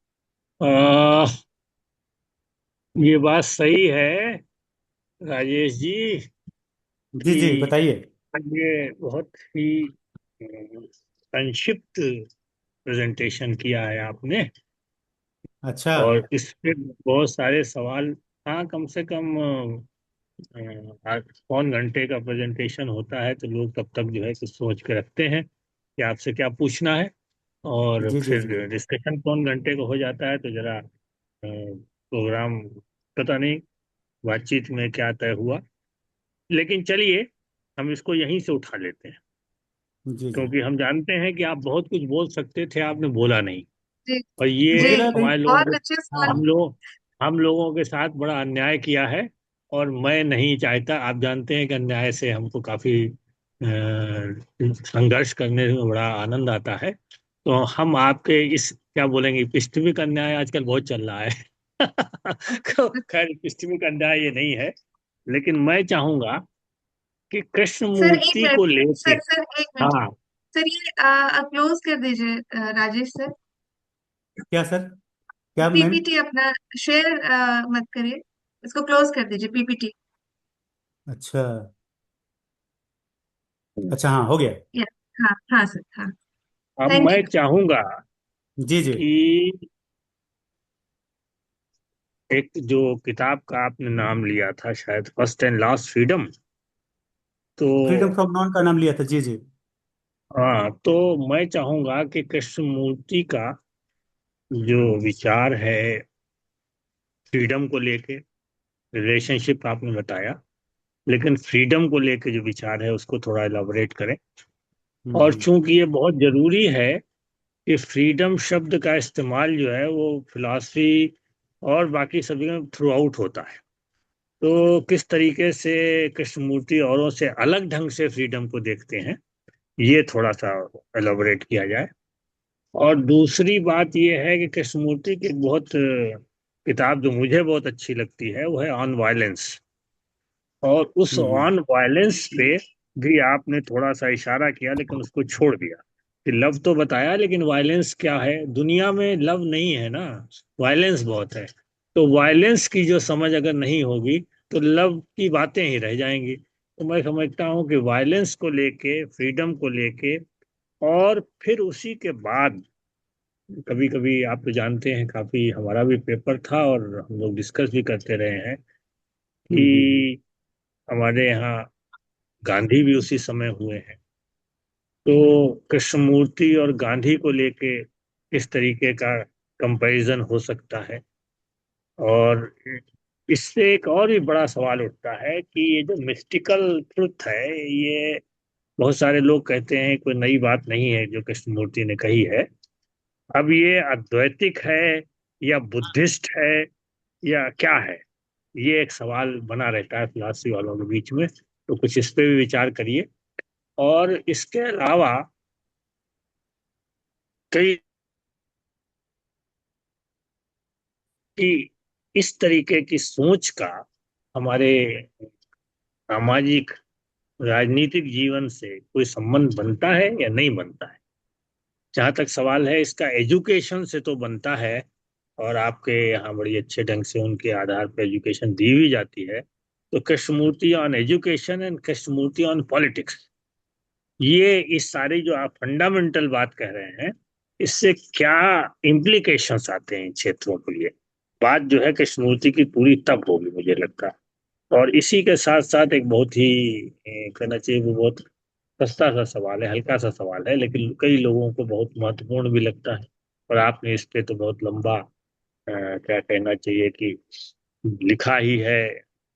आ, ये बात सही है राजेश जी जी जी कि बताइए। ये बहुत ही संक्षिप्त प्रेजेंटेशन किया है आपने। अच्छा। और इस पे बहुत सारे सवाल। हाँ, कम से कम पौन घंटे का प्रेजेंटेशन होता है तो लोग तब तक जो है कि सोच के रखते हैं कि आपसे क्या पूछना है। और जी जी जी। फिर डिस्कशन पौन घंटे का हो जाता है तो जरा प्रोग्राम पता नहीं बातचीत में क्या तय हुआ। लेकिन चलिए, हम इसको यहीं से उठा लेते हैं, जी जी। क्योंकि हम जानते हैं कि आप बहुत कुछ बोल सकते थे, आपने बोला नहीं। जी और ये जी, मुझे लगा कहीं। हमारे लोगों बहुत के अच्छे सवाल। हाँ। हम लोगों के साथ बड़ा अन्याय किया है। और मैं नहीं चाहता, आप जानते हैं कि अन्याय से हमको काफी संघर्ष करने में बड़ा आनंद आता है। तो हम आपके इस क्या बोलेंगे, पृष्ठभूमि अन्याय आजकल बहुत चल रहा है। खैर, पृष्ठभूमि अन्याय ये नहीं है। लेकिन मैं चाहूंगा कि कृष्ण सर एक मूर्ति मिनट, को लेके। सर एक मिनट। हाँ। सर ये क्लोज कर दीजिए राजेश सर। क्या सर? क्या मैम? पीपीटी अपना शेयर मत करिए, इसको क्लोज कर दीजिए पीपीटी। अच्छा। अच्छा हाँ हो गया। या हाँ हाँ सर, हाँ। अब थैंक मैं यू। चाहूंगा जी जी। कि एक जो किताब का आपने नाम लिया था, शायद फर्स्ट एंड लास्ट फ्रीडम। तो फ्रीडम फ्रॉम नॉन का नाम लिया था, जी जी। हाँ, तो मैं चाहूंगा कि कृष्ण मूर्ति का जो विचार है फ्रीडम को लेके, रिलेशनशिप आपने बताया, लेकिन फ्रीडम को लेके जो विचार है उसको थोड़ा इलाबोरेट करें। और हम्म। चूंकि ये बहुत जरूरी है कि फ्रीडम शब्द का इस्तेमाल जो है वो फिलॉसफी और बाकी सभी में थ्रू आउट होता है। तो किस तरीके से कृष्णमूर्ति औरों से अलग ढंग से फ्रीडम को देखते हैं, ये थोड़ा सा एलोबरेट किया जाए। और दूसरी बात ये है कि कृष्णमूर्ति की बहुत किताब जो मुझे बहुत अच्छी लगती है वो है ऑन वायलेंस। और उस हम्म। ऑन वायलेंस पे भी आपने थोड़ा सा इशारा किया, लेकिन उसको छोड़ दिया। कि लव तो बताया, लेकिन वायलेंस क्या है, दुनिया में लव नहीं है ना, वायलेंस बहुत है। तो वायलेंस की जो समझ अगर नहीं होगी तो लव की बातें ही रह जाएंगी। तो मैं समझता हूँ कि वायलेंस को लेके, फ्रीडम को लेके, और फिर उसी के बाद कभी कभी आप तो जानते हैं, काफी हमारा भी पेपर था और हम लोग डिस्कस भी करते रहे हैं कि हमारे यहाँ गांधी भी उसी समय हुए हैं। तो कृष्णमूर्ति और गांधी को लेके किस तरीके का कंपैरिजन हो सकता है। और इससे एक और भी बड़ा सवाल उठता है कि ये जो मिस्टिकल ट्रुथ है, ये बहुत सारे लोग कहते हैं कोई नई बात नहीं है जो कृष्णमूर्ति ने कही है। अब ये अद्वैतिक है या बुद्धिस्ट है या क्या है, ये एक सवाल बना रहता है फिलॉसफी वालों के बीच में। तो कुछ इस पे भी विचार करिए। और इसके अलावा कई कि इस तरीके की सोच का हमारे सामाजिक राजनीतिक जीवन से कोई संबंध बनता है या नहीं बनता है। जहां तक सवाल है इसका, एजुकेशन से तो बनता है। और आपके यहाँ बड़ी अच्छे ढंग से उनके आधार पर एजुकेशन दी भी जाती है। तो Krishnamurti on education and Krishnamurti on politics, ये इस सारी जो आप फंडामेंटल बात कह रहे हैं, इससे क्या इम्प्लीकेशंस आते हैं इन क्षेत्रों के लिए। बात जो है कृष्णमूर्ति की पूरी तब होगी मुझे लगता है। और इसी के साथ साथ एक बहुत ही कहना चाहिए वो बहुत सस्ता सा सवाल है, हल्का सा सवाल है, लेकिन कई लोगों को बहुत महत्वपूर्ण भी लगता है। और आपने इस पे तो बहुत लंबा क्या कहना चाहिए कि लिखा ही है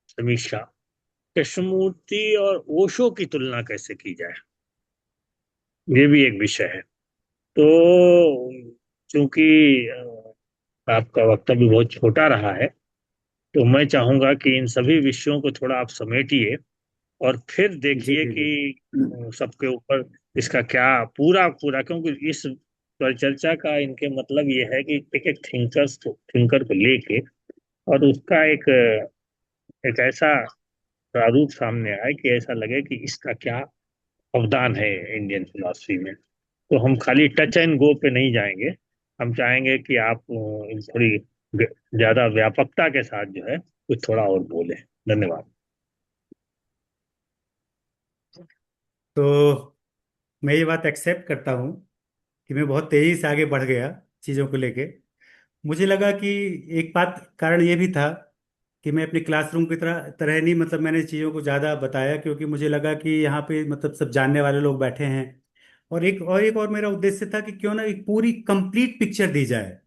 समीक्षा। कृष्णमूर्ति और ओशो की तुलना कैसे की जाए, ये भी एक विषय है। तो चूंकि आपका वक्तव्य बहुत छोटा रहा है, तो मैं चाहूंगा कि इन सभी विषयों को थोड़ा आप समेटिए और फिर जी देखिए जी कि जी। सबके ऊपर इसका क्या पूरा पूरा, क्योंकि इस पर चर्चा का इनके मतलब ये है कि एक एक थिंकर को लेके और उसका एक ऐसा प्रारूप सामने आए कि ऐसा लगे कि इसका क्या अवदान है इंडियन फिलॉसफी में। तो हम खाली टच एंड गो पे नहीं जाएंगे। हम चाहेंगे कि आप थोड़ी ज्यादा व्यापकता के साथ जो है कुछ थोड़ा और बोले। धन्यवाद। तो मैं ये बात एक्सेप्ट करता हूँ कि मैं बहुत तेजी से आगे बढ़ गया चीज़ों को लेके। मुझे लगा कि एक बात कारण ये भी था कि मैं अपने क्लासरूम की तरह तरह नहीं, मतलब मैंने चीज़ों को ज़्यादा बताया, क्योंकि मुझे लगा कि यहाँ पे मतलब सब जानने वाले लोग बैठे हैं। और मेरा उद्देश्य था कि क्यों ना एक पूरी कंप्लीट पिक्चर दी जाए,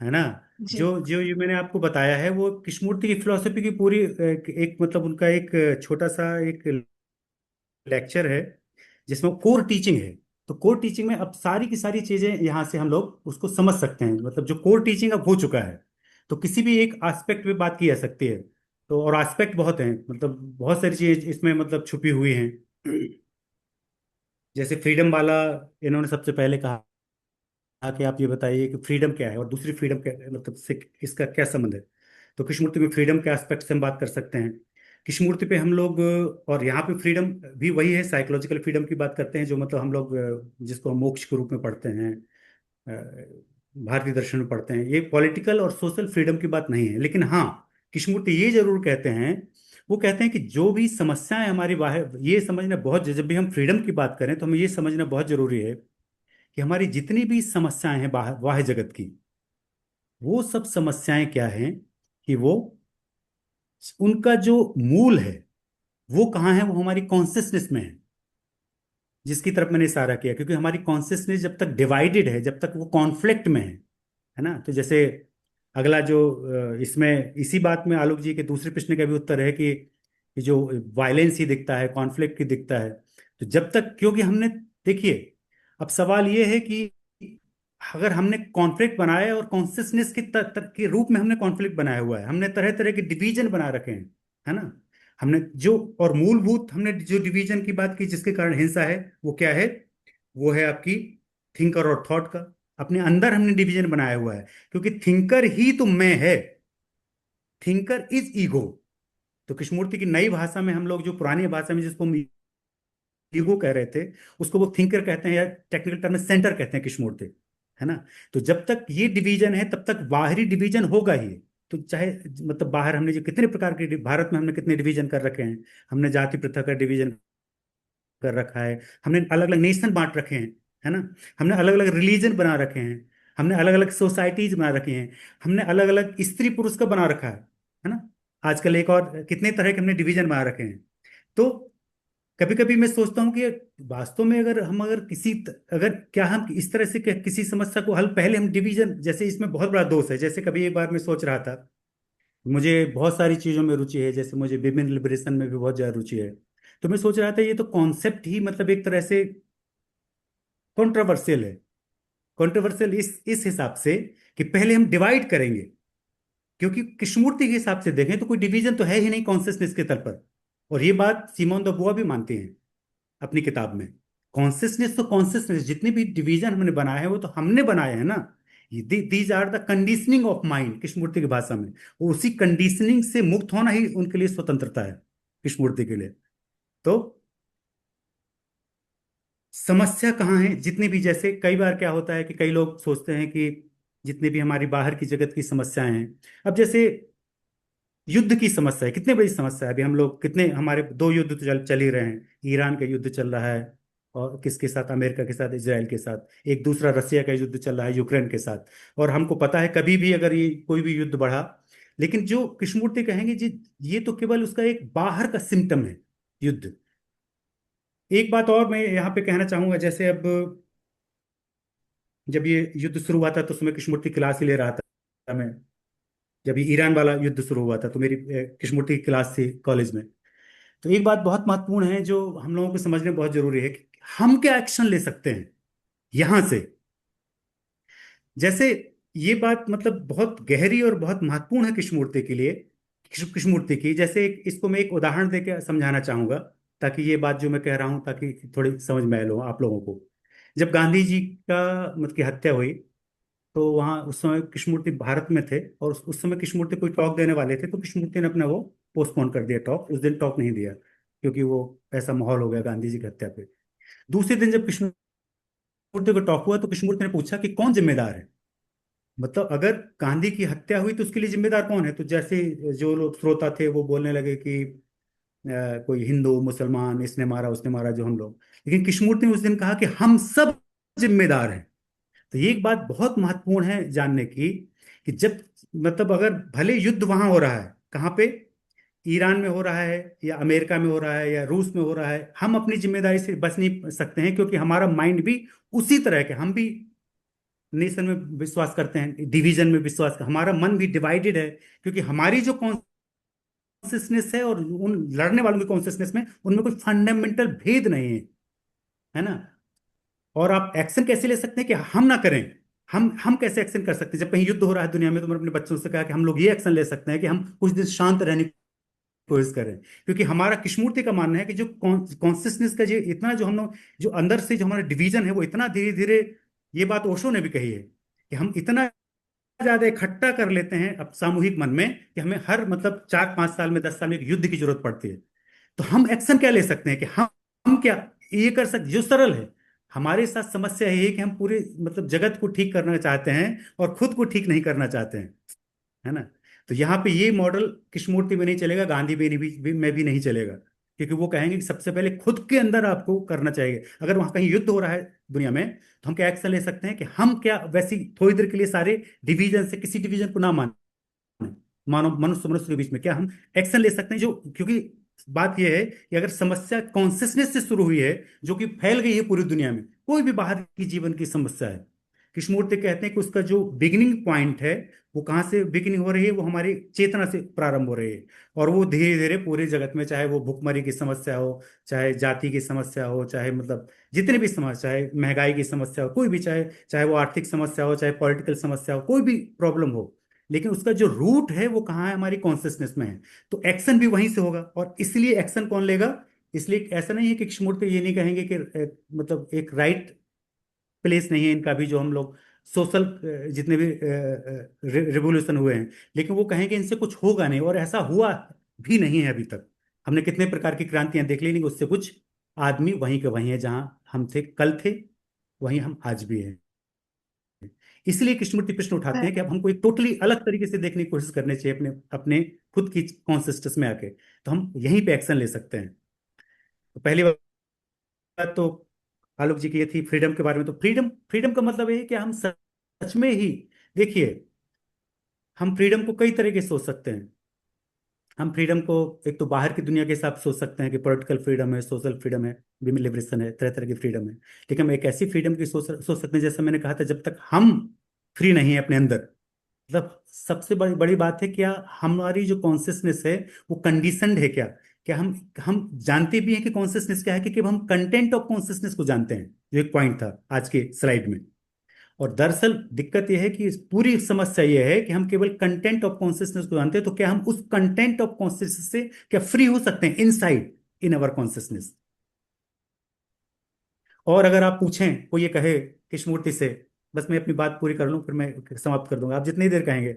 है ना। जो जी जो ये मैंने आपको बताया है वो कृष्णमूर्ति की फिलोसफी की पूरी एक मतलब उनका एक छोटा सा एक लेक्चर है जिसमें कोर टीचिंग है। तो कोर टीचिंग में अब सारी की सारी चीजें यहाँ से हम लोग उसको समझ सकते हैं, मतलब जो कोर टीचिंग अब हो चुका है। तो किसी भी एक एस्पेक्ट पे बात की जा सकती है। तो और एस्पेक्ट बहुत हैं, मतलब बहुत सारी चीज इसमें मतलब छुपी हुई हैं। जैसे फ्रीडम वाला इन्होंने सबसे पहले कहा कि आप ये बताइए कि फ्रीडम क्या है और दूसरी फ्रीडम क्या है, मतलब से इसका क्या संबंध है। तो कृष्णमूर्ति में फ्रीडम के एस्पेक्ट से हम बात कर सकते हैं। कृष्णमूर्ति पे हम लोग और यहाँ पे फ्रीडम भी वही है, साइकोलॉजिकल फ्रीडम की बात करते हैं, जो मतलब हम लोग जिसको हम मोक्ष के रूप में पढ़ते हैं, भारतीय दर्शन में पढ़ते हैं। ये पॉलिटिकल और सोशल फ्रीडम की बात नहीं है, लेकिन हाँ कृष्णमूर्ति ये जरूर कहते हैं, वो कहते हैं कि जो भी समस्याएं हमारी बाहर, ये समझना बहुत, जब भी हम फ्रीडम की बात करें तो हमें ये समझना बहुत जरूरी है कि हमारी जितनी भी समस्याएं हैं बाहर बाह्य जगत की, वो सब समस्याएं क्या हैं, कि वो उनका जो मूल है वो कहाँ है, वो हमारी कॉन्सियसनेस में है, जिसकी तरफ मैंने इशारा किया। क्योंकि हमारी कॉन्सियसनेस जब तक डिवाइडेड है, जब तक वो कॉन्फ्लिक्ट में है ना। तो जैसे अगला जो इसमें इसी बात में आलोक जी के दूसरे प्रश्न का भी उत्तर है कि जो वायलेंस ही दिखता है, कॉन्फ्लिक्ट ही दिखता है। तो जब तक, क्योंकि हमने, देखिए अब सवाल ये है कि अगर हमने कॉन्फ्लिक्ट बनाया है और कॉन्सियसनेस के रूप में हमने कॉन्फ्लिक्ट बनाया हुआ है, हमने तरह तरह के डिवीजन बना रखे हैं, है ना। हमने जो और मूलभूत हमने जो डिवीजन की बात की जिसके कारण हिंसा है, वो क्या है, वो है आपकी थिंकर और थॉट का। अपने अंदर हमने डिवीजन बनाया हुआ है, क्योंकि थिंकर ही तो मैं है, थिंकर इज ईगो। तो कृष्णमूर्ति की नई भाषा में हम लोग, जो पुरानी भाषा में जिसको हम ईगो कह रहे थे, उसको वो थिंकर कहते हैं, या टेक्निकल टर्म में सेंटर कहते हैं कृष्णमूर्ति, है ना। तो जब तक ये डिवीजन है तब तक बाहरी डिवीजन होगा ही। तो चाहे मतलब बाहर हमने जो कितने प्रकार के, भारत में हमने कितने डिवीजन कर रखे हैं, हमने जाति प्रथा का डिवीजन कर रखा है, हमने अलग अलग नेशन बांट रखे हैं, है ना। हमने अलग अलग रिलीजन बना रखे हैं, हमने अलग अलग सोसाइटीज बना रखी हैं, हमने अलग अलग स्त्री पुरुष का बना रखा है ना। आजकल एक और कितने तरह के हमने डिवीजन बना रखे हैं। तो कभी कभी मैं सोचता हूँ कि वास्तव में अगर अगर क्या हम इस तरह से किसी समस्या को हल, पहले हम डिवीजन, जैसे इसमें बहुत बड़ा दोष है। जैसे कभी एक बार मैं सोच रहा था, मुझे बहुत सारी चीजों में रुचि है, जैसे मुझे विमेन लिबरेशन में भी बहुत ज्यादा रुचि है। तो मैं सोच रहा था ये तो कॉन्सेप्ट ही मतलब एक तरह से कॉन्ट्रोवर्शियल है। कॉन्ट्रोवर्शियल इस हिसाब से कि पहले हम डिवाइड करेंगे, क्योंकि कृष्णमूर्ति के हिसाब से देखें तो कोई डिवीजन तो है ही नहीं कॉन्सियसनेस के तल पर। और ये बात सिमोन द बुआ भी मानते हैं अपनी किताब में। कॉन्सियसनेस तो कॉन्सियसनेस, जितने भी डिवीजन हमने बनाए हैं वो तो हमने बनाए हैं ना। These are the conditioning of mind, Krishnamurti की भाषा में। वो उसी कंडीशनिंग से मुक्त होना ही उनके लिए स्वतंत्रता है, कृष्णमूर्ति के लिए। तो समस्या कहाँ है, जितने भी, जैसे कई बार क्या होता है कि कई लोग सोचते हैं कि जितने भी हमारी बाहर की जगत की समस्याएं हैं, अब जैसे युद्ध की समस्या है, कितनी बड़ी समस्या है। अभी हम लोग कितने, हमारे दो युद्ध तो चल ही रहे हैं, ईरान का युद्ध चल रहा है, और किसके साथ? अमेरिका के साथ, इजराइल के साथ। एक दूसरा रसिया का युद्ध चल रहा है यूक्रेन के साथ। और हमको पता है कभी भी अगर ये कोई भी युद्ध बढ़ा, लेकिन जो कृष्णमूर्ति कहेंगे जी, ये तो केवल उसका एक बाहर का सिम्टम है, युद्ध। एक बात और मैं यहाँ पे कहना चाहूंगा, जैसे अब जब ये युद्ध शुरू हुआ था तो उसमें कृष्णमूर्ति क्लास ही ले रहा था मैं। जब ये ईरान वाला युद्ध शुरू हुआ था तो मेरी कृष्णमूर्ति की क्लास थी कॉलेज में। तो एक बात बहुत महत्वपूर्ण है जो हम लोगों को समझने बहुत जरूरी है कि हम क्या एक्शन ले सकते हैं यहां से। जैसे ये बात मतलब बहुत गहरी और बहुत महत्वपूर्ण है कृष्णमूर्ति के लिए, कृष्णमूर्ति की। जैसे इसको मैं एक उदाहरण देकर समझाना चाहूंगा, ताकि ये बात जो मैं कह रहा हूं ताकि थोड़ी समझ में आए लो आप लोगों को। जब गांधी जी का मतलब की हत्या हुई, तो वहाँ उस समय कृष्णमूर्ति भारत में थे, और उस समय कृष्णमूर्ति कोई टॉक देने वाले थे, तो कृष्णमूर्ति ने अपना वो पोस्टपोन कर दिया, टॉक उस दिन टॉक नहीं दिया, क्योंकि वो ऐसा माहौल हो गया गांधी जी की हत्या पे। दूसरे दिन जब कृष्णमूर्ति को टॉक हुआ तो कृष्णमूर्ति ने पूछा कि कौन जिम्मेदार है, मतलब अगर गांधी की हत्या हुई तो उसके लिए जिम्मेदार कौन है? तो जैसे जो लोग श्रोता थे वो बोलने लगे कि कोई हिंदू मुसलमान, इसने मारा उसने मारा, जो हम लोग। लेकिन कृष्णमूर्ति ने उस दिन कहा कि हम सब जिम्मेदार हैं। तो ये एक बात बहुत महत्वपूर्ण है जानने की, कि जब मतलब अगर भले युद्ध वहां हो रहा है, कहाँ पे? ईरान में हो रहा है या अमेरिका में हो रहा है या रूस में हो रहा है, हम अपनी जिम्मेदारी से बच नहीं सकते हैं, क्योंकि हमारा माइंड भी उसी तरह के, हम भी नेशन में विश्वास करते हैं, डिवीजन में विश्वास, हमारा मन भी डिवाइडेड है, क्योंकि हमारी जो कॉन्सियसनेस है और उन लड़ने वालों की कॉन्सियसनेस में, उनमें कोई फंडामेंटल भेद नहीं है ना। और आप एक्शन कैसे ले सकते हैं कि हम ना करें? हम कैसे एक्शन कर सकते हैं जब कहीं युद्ध हो रहा है दुनिया में? तो मैंने अपने बच्चों से कहा कि हम लोग ये एक्शन ले सकते हैं कि हम कुछ दिन शांत रहने की कोशिश करें, क्योंकि हमारा कृष्णमूर्ति का मानना है कि जो कॉन्सियसनेस का जो इतना, जो हम लोग जो अंदर से जो हमारा डिवीजन है वो इतना धीरे धीरे, ये बात ओशो ने भी कही है, कि हम इतना ज्यादा इकट्ठा कर लेते हैं अब सामूहिक मन में, कि हमें हर मतलब 4-5 साल में, 10 साल में एक युद्ध की जरूरत पड़ती है। तो हम एक्शन क्या ले सकते हैं कि हम क्या ये कर सकते, जो सरल है। हमारे साथ समस्या ये है कि हम पूरे मतलब जगत को ठीक करना चाहते हैं और खुद को ठीक नहीं करना चाहते हैं, है ना। तो यहाँ पे ये मॉडल कृष्णमूर्ति में नहीं चलेगा, गांधी में भी नहीं चलेगा, क्योंकि वो कहेंगे कि सबसे पहले खुद के अंदर आपको करना चाहिए। अगर वहां कहीं युद्ध हो रहा है दुनिया में, तो हम क्या एक्शन ले सकते हैं कि हम क्या वैसी थोड़ी देर के लिए सारे डिवीजन से किसी डिवीजन को ना माने, मानव मनुष्य मनुष्य के बीच में क्या हम एक्शन ले सकते हैं, जो क्योंकि बात यह है कि अगर समस्या कॉन्सियसनेस से शुरू हुई है, जो कि फैल गई है पूरी दुनिया में, कोई भी बाहर की जीवन की समस्या है, कृष्णमूर्ति कहते हैं कि उसका जो बिगिनिंग पॉइंट है, वो कहाँ से बिगिनिंग हो रही है? वो हमारी चेतना से प्रारंभ हो रही है, और वो धीरे धीरे पूरे जगत में, चाहे वो भुखमरी की समस्या हो, चाहे जाति की समस्या हो, चाहे मतलब जितने भी समस्या, चाहे महंगाई की समस्या हो, कोई भी, चाहे चाहे वो आर्थिक समस्या हो, चाहे पॉलिटिकल समस्या हो, कोई भी प्रॉब्लम हो, लेकिन उसका जो रूट है वो कहाँ है? हमारी कॉन्सियसनेस में है। तो एक्शन भी वहीं से होगा, और इसलिए एक्शन कौन लेगा? इसलिए ऐसा नहीं है कि कृष्णमूर्ति ये नहीं कहेंगे कि मतलब एक राइट प्लेस नहीं है इनका भी, जो हम लोग सोशल जितने भी रिवोल्यूशन हुए हैं, लेकिन वो कहेंगे इनसे कुछ होगा नहीं, और ऐसा हुआ भी नहीं है अभी तक। हमने कितने प्रकार की क्रांतियां देख ली, नहीं उससे कुछ आदमी वहीं के वहीं है, जहां हम थे कल थे, वहीं हम आज भी हैं। इसलिए कृष्णमूर्ति प्रश्न उठाते हैं कि अब हमको एक टोटली अलग तरीके से देखने की कोशिश करनी चाहिए, अपने अपने खुद की कॉन्सिस्टेंस में आके, तो हम यहीं पे एक्शन ले सकते हैं। तो पहली बात तो आलोक जी की ये थी फ्रीडम के बारे में। तो फ्रीडम फ्रीडम का मतलब ये है कि हम सच में ही, देखिए, हम फ्रीडम को कई तरीके से सोच सकते हैं। हम फ्रीडम को एक तो बाहर की दुनिया के हिसाब से सोच सकते हैं कि पॉलिटिकल फ्रीडम है, सोशल फ्रीडम है, विमेन लिबरेशन है, तरह तरह की फ्रीडम है। लेकिन हम एक ऐसी फ्रीडम की सोच सकते हैं, जैसे मैंने कहा था, जब तक हम फ्री नहीं है अपने अंदर, मतलब सबसे बड़ी बड़ी बात है क्या हमारी जो कॉन्सियसनेस है वो कंडीशनड है क्या? क्या हम जानते भी हैं कि कॉन्सियसनेस क्या है, क्योंकि हम कंटेंट ऑफ कॉन्सियसनेस को जानते हैं, जो एक पॉइंट था आज के स्लाइड में। और दरअसल दिक्कत यह है कि इस पूरी समस्या यह है कि हम केवल कंटेंट ऑफ कॉन्सियसनेस को जानते हैं, तो क्या हम उस कंटेंट ऑफ कॉन्सियसनेस से क्या फ्री हो सकते हैं इनसाइड इन अवर कॉन्सियसनेस? और अगर आप पूछें, कोई ये कहे कृष्णमूर्ति से, बस मैं अपनी बात पूरी कर लूं फिर मैं समाप्त कर दूंगा, आप जितनी देर कहेंगे,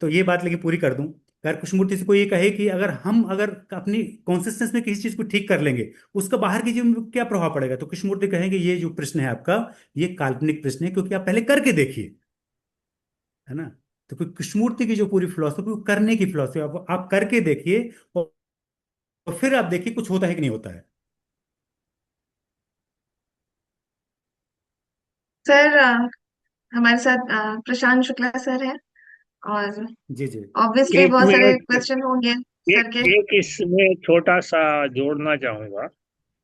तो ये बात लेकिन पूरी कर दूं। अगर कृष्णमूर्ति से कोई ये कहे कि अगर अपनी कॉन्सियसनेस में किसी चीज को ठीक कर लेंगे, उसका बाहर की जीवन में क्या प्रभाव पड़ेगा, तो कृष्णमूर्ति कहेंगे ये जो प्रश्न है आपका, ये काल्पनिक प्रश्न है, क्योंकि आप पहले करके देखिए, है ना। तो कोई कृष्णमूर्ति की जो पूरी फिलोसफी, वो करने की फिलोसफी, आप करके देखिए, और फिर आप देखिए कुछ होता है कि नहीं होता है। सर हमारे साथ प्रशांत शुक्ला सर है, और जी जी ऑब्वियसली एक बहुत सारे मिनट, क्वेश्चन होंगे सर के। एक इसमें छोटा सा जोड़ना चाहूंगा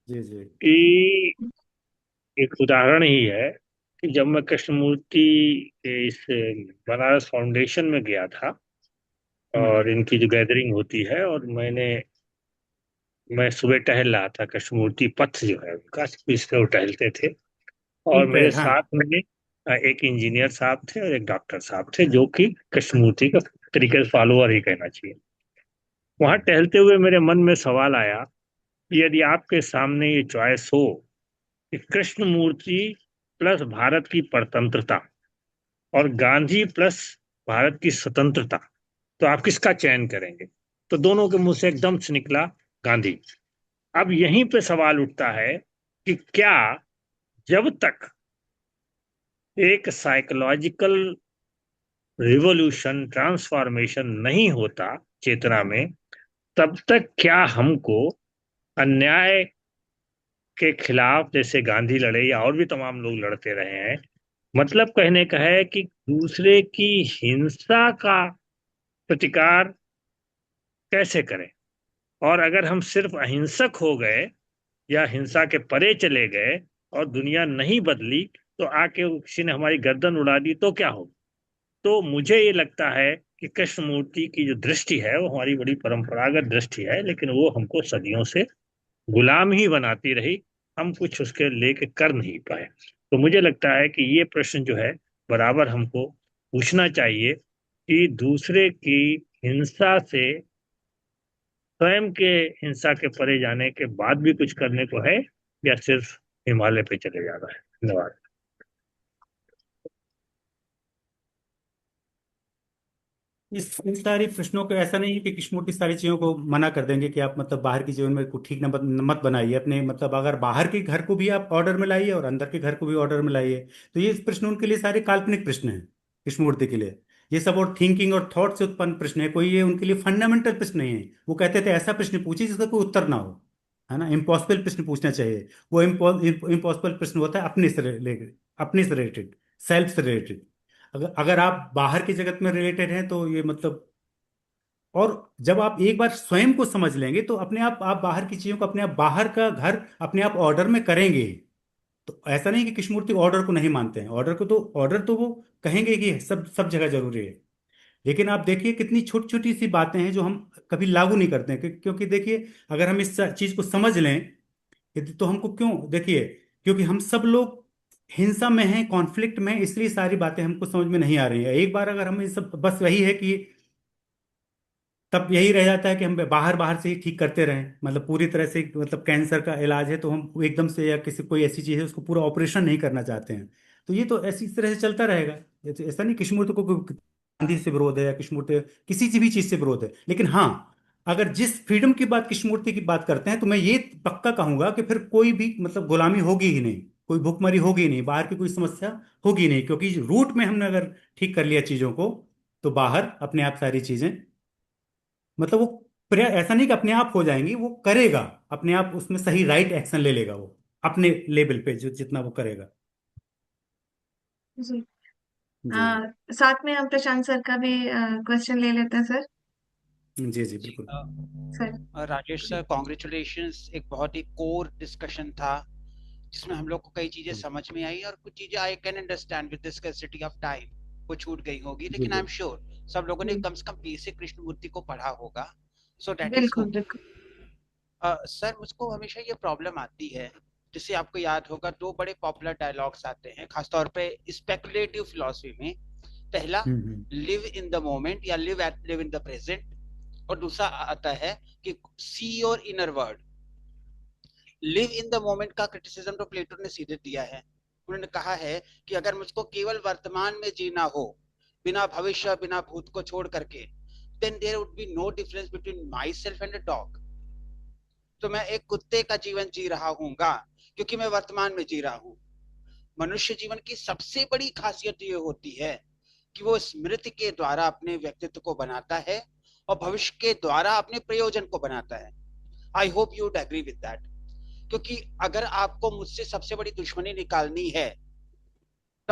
जी जी कि एक उदाहरण ही है कि जब मैं कृष्णमूर्ति के इस बनारस फाउंडेशन में गया था और हम्म। इनकी जो गैदरिंग होती है, और मैं सुबह टहल रहा था, कृष्णमूर्ति पथ जो है उनका, इस पे वो टहलते थे, और इन मेरे पे हाँ। साथ में एक इंजीनियर साहब थे और एक डॉक्टर साहब थे, जो कि कृष्णमूर्ति का तरीके से फॉलोअर ही कहना चाहिए। वहां हम्म, टहलते हुए मेरे मन में सवाल आया कि यदि आपके सामने ये चॉइस हो कि कृष्णमूर्ति प्लस भारत की परतंत्रता और गांधी प्लस भारत की स्वतंत्रता, तो आप किसका चयन करेंगे? तो दोनों के मुंह से एकदम से निकला गांधी। अब यहीं पे सवाल उठता है कि क्या जब तक एक साइकोलॉजिकल रिवॉल्यूशन, ट्रांसफॉर्मेशन नहीं होता चेतना में, तब तक क्या हमको अन्याय के खिलाफ जैसे गांधी लड़े या और भी तमाम लोग लड़ते रहे हैं, मतलब कहने का है कि दूसरे की हिंसा का प्रतिकार कैसे करें? और अगर हम सिर्फ अहिंसक हो गए या हिंसा के परे चले गए और दुनिया नहीं बदली, तो आके किसी ने हमारी गर्दन उड़ा दी, तो क्या हो? तो मुझे ये लगता है कि कृष्णमूर्ति की जो दृष्टि है वो हमारी बड़ी परंपरागत दृष्टि है, लेकिन वो हमको सदियों से गुलाम ही बनाती रही, हम कुछ उसके लेके कर नहीं पाए। तो मुझे लगता है कि ये प्रश्न जो है बराबर हमको पूछना चाहिए कि दूसरे की हिंसा से स्वयं के हिंसा के परे जाने के बाद भी कुछ करने को है, या सिर्फ हिमालय पे चले जाना है। धन्यवाद। इस इन सारी प्रश्नों को ऐसा नहीं है कि कृष्णमूर्ति सारी चीजों को मना कर देंगे कि आप मतलब बाहर की जीवन में कुछ ठीक न मत बनाइए अपने, मतलब अगर बाहर के घर को भी आप ऑर्डर में लाइए और अंदर के घर को भी ऑर्डर में लाइए। तो ये प्रश्न उनके लिए सारे काल्पनिक प्रश्न हैं कृष्णमूर्ति के लिए। ये सब और थिंकिंग और थॉट से उत्पन्न प्रश्न है, कोई ये उनके लिए फंडामेंटल प्रश्न नहीं है। वो कहते थे ऐसा प्रश्न पूछिए जिसका कोई उत्तर ना हो, है ना। इम्पॉसिबल प्रश्न पूछना चाहिए। वो इम्पॉसिबल प्रश्न होता है अपने से रिलेटेड, अपने से रिलेटेड, सेल्फ से रिलेटेड। अगर अगर आप बाहर की जगत में रिलेटेड हैं तो ये मतलब, और जब आप एक बार स्वयं को समझ लेंगे तो अपने आप बाहर की चीजों को अपने आप, बाहर का घर अपने आप ऑर्डर में करेंगे। तो ऐसा नहीं कि कृष्णमूर्ति ऑर्डर को नहीं मानते हैं, ऑर्डर को तो, ऑर्डर तो वो कहेंगे कि सब सब जगह जरूरी है। लेकिन आप देखिए कितनी छोटी छोटी सी बातें हैं जो हम कभी लागू नहीं करते हैं, क्योंकि देखिए अगर हम इस चीज को समझ लें तो हमको क्यों, देखिए क्योंकि हम सब लोग हिंसा में हैं, कॉन्फ्लिक्ट में हैं, इसलिए सारी बातें हमको समझ में नहीं आ रही हैं। एक बार अगर हम इस सब, बस वही है कि तब यही रह जाता है कि हम बाहर बाहर से ही ठीक करते रहें, मतलब पूरी तरह से, मतलब कैंसर का इलाज है तो हम एकदम से, या किसी कोई ऐसी चीज है उसको पूरा ऑपरेशन नहीं करना चाहते हैं। तो ये तो ऐसी इस तरह से चलता रहेगा। ये तो ऐसा नहीं कृष्णमूर्ति को कोई गांधी से विरोध है या कृष्णमूर्ति किसी भी चीज से विरोध है। लेकिन हाँ, अगर जिस फ्रीडम की बात कृष्णमूर्ति की बात करते हैं तो मैं ये पक्का कहूंगा कि फिर कोई भी मतलब गुलामी होगी ही नहीं, कोई भुखमरी होगी ही नहीं, बाहर की कोई समस्या होगी ही नहीं, क्योंकि रूट में हमने अगर ठीक कर लिया चीजों को तो बाहर अपने आप सारी चीजें, मतलब वो ऐसा नहीं कि अपने आप हो जाएंगी, वो करेगा अपने आप, उसमें सही राइट एक्शन ले लेगा वो अपने लेवल पे जो जितना वो करेगा। जी। जी जी साथ में हम प्रशांत सर का भी क्वेश्चन ले लेते हैं सर। जी जी जी बिल्कुल। सर। Rajesh sir, congratulations. एक बहुत ही कोर डिस्कशन था जिसमें हम लोग को कई चीजें समझ में आई, और कुछ चीजें I can understand with the scarcity of time वो छूट गई होगी, जी लेकिन आई जी एम श्योर सब लोगों ने जी, कम से कम बेसिक कृष्णमूर्ति को पढ़ा होगा, सो दैट इज बिल्कुल गुड। बिल्कुल। सर, मुझको हमेशा ये प्रॉब्लम आती है, जिससे आपको याद होगा दो बड़े पॉपुलर डायलॉग्स आते हैं खासतौर पे स्पेकुलेटिव फिलॉसफी में। पहला, हम्म। लिव इन द मोमेंट या लिव इन द प्रेजेंट, और दूसरा आता है कि see your inner word. Live in the moment का क्रिटिसिज्म तो प्लेटो ने सीधे दिया है। उन्होंने कहा है कि अगर मुझको केवल वर्तमान में जीना हो, बिना भविष्य बिना भूत को छोड़ करके, then there would be no difference between myself and a dog। तो मैं एक कुत्ते का जीवन जी रहा हूँगा क्योंकि मैं वर्तमान में जी रहा हूँ। मनुष्य जीवन की सबसे बड़ी खासियत ये होती है कि वो स्मृति के द्वारा अपने व्यक्तित्व को बनाता है और भविष्य के द्वारा अपने प्रयोजन को बनाता है। I hope you would agree with that. क्योंकि अगर आपको मुझसे सबसे बड़ी दुश्मनी निकालनी है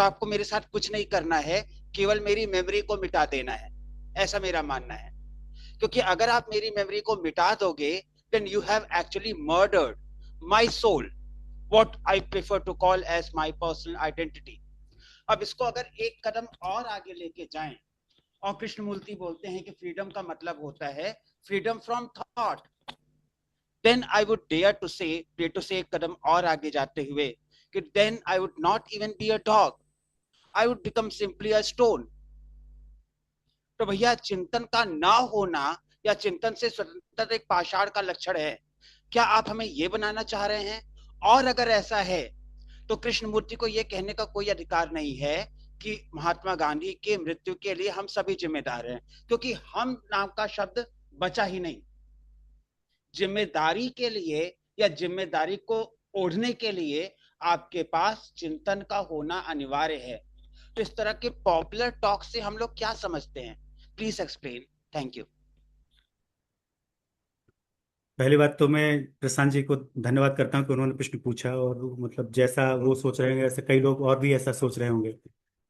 तो आपको मेरे साथ कुछ नहीं करना है, केवल मेरी मेमोरी को मिटा देना है, ऐसा मेरा मानना है। क्योंकि अगर आप मेरी मेमोरी को मिटा दोगे, then you have actually murdered my soul, what I prefer to call as my personal identity. अब इसको अगर एक कदम और आगे लेके जाएं, और कृष्णमूर्ति बोलते हैं कि फ्रीडम का मतलब होता है freedom from thought, then I would dare to say एक कदम और आगे जाते हुए कि then I would not even be a dog, I would become simply a stone. तो भैया चिंतन का ना होना या चिंतन से स्वतंत्र एक पाषाण का लक्षण है, क्या आप हमें ये बनाना चाह रहे हैं? और अगर ऐसा है तो कृष्णमूर्ति को यह कहने का कोई अधिकार नहीं है कि महात्मा गांधी के मृत्यु के लिए हम सभी जिम्मेदार हैं, क्योंकि हम नाम का शब्द बचा ही नहीं। जिम्मेदारी के लिए या जिम्मेदारी को ओढ़ने के लिए आपके पास चिंतन का होना अनिवार्य है। तो इस तरह के पॉपुलर टॉक से हम लोग क्या समझते हैं? Please explain. Thank you. पहली बात तो मैं प्रशांत जी को धन्यवाद करता हूँ कि उन्होंने प्रश्न पूछा, और मतलब जैसा वो सोच रहे हैं ऐसे कई लोग और भी ऐसा सोच रहे होंगे।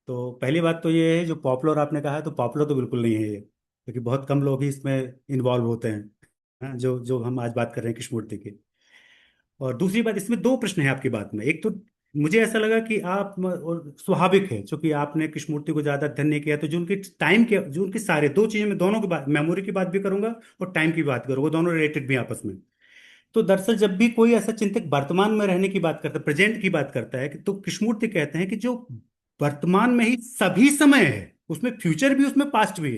तो पहली बात तो ये है, जो पॉपुलर आपने कहा है, तो पॉपुलर तो बिल्कुल नहीं है ये, क्योंकि बहुत कम लोग ही इसमें इन्वॉल्व होते हैं। हाँ, जो जो हम आज बात कर रहे हैं कृष्णमूर्ति की। और दूसरी बात, इसमें दो प्रश्न है आपकी बात में। एक तो मुझे ऐसा लगा कि आप और स्वाभाविक है, क्योंकि आपने कृष्णमूर्ति को ज्यादा अध्ययन नहीं किया, तो जो उनके टाइम के, जो उनके सारे दो चीजें, मैं दोनों की बात, मेमोरी की बात भी करूंगा और टाइम की बात करूंगा, दोनों रिलेटेड भी आपस में। तो दरअसल जब भी कोई ऐसा चिंतक वर्तमान में रहने की बात करता है, प्रेजेंट की बात करता है, तो कृष्णमूर्ति कहते हैं कि जो वर्तमान में ही सभी समय है, उसमें फ्यूचर भी, उसमें पास्ट भी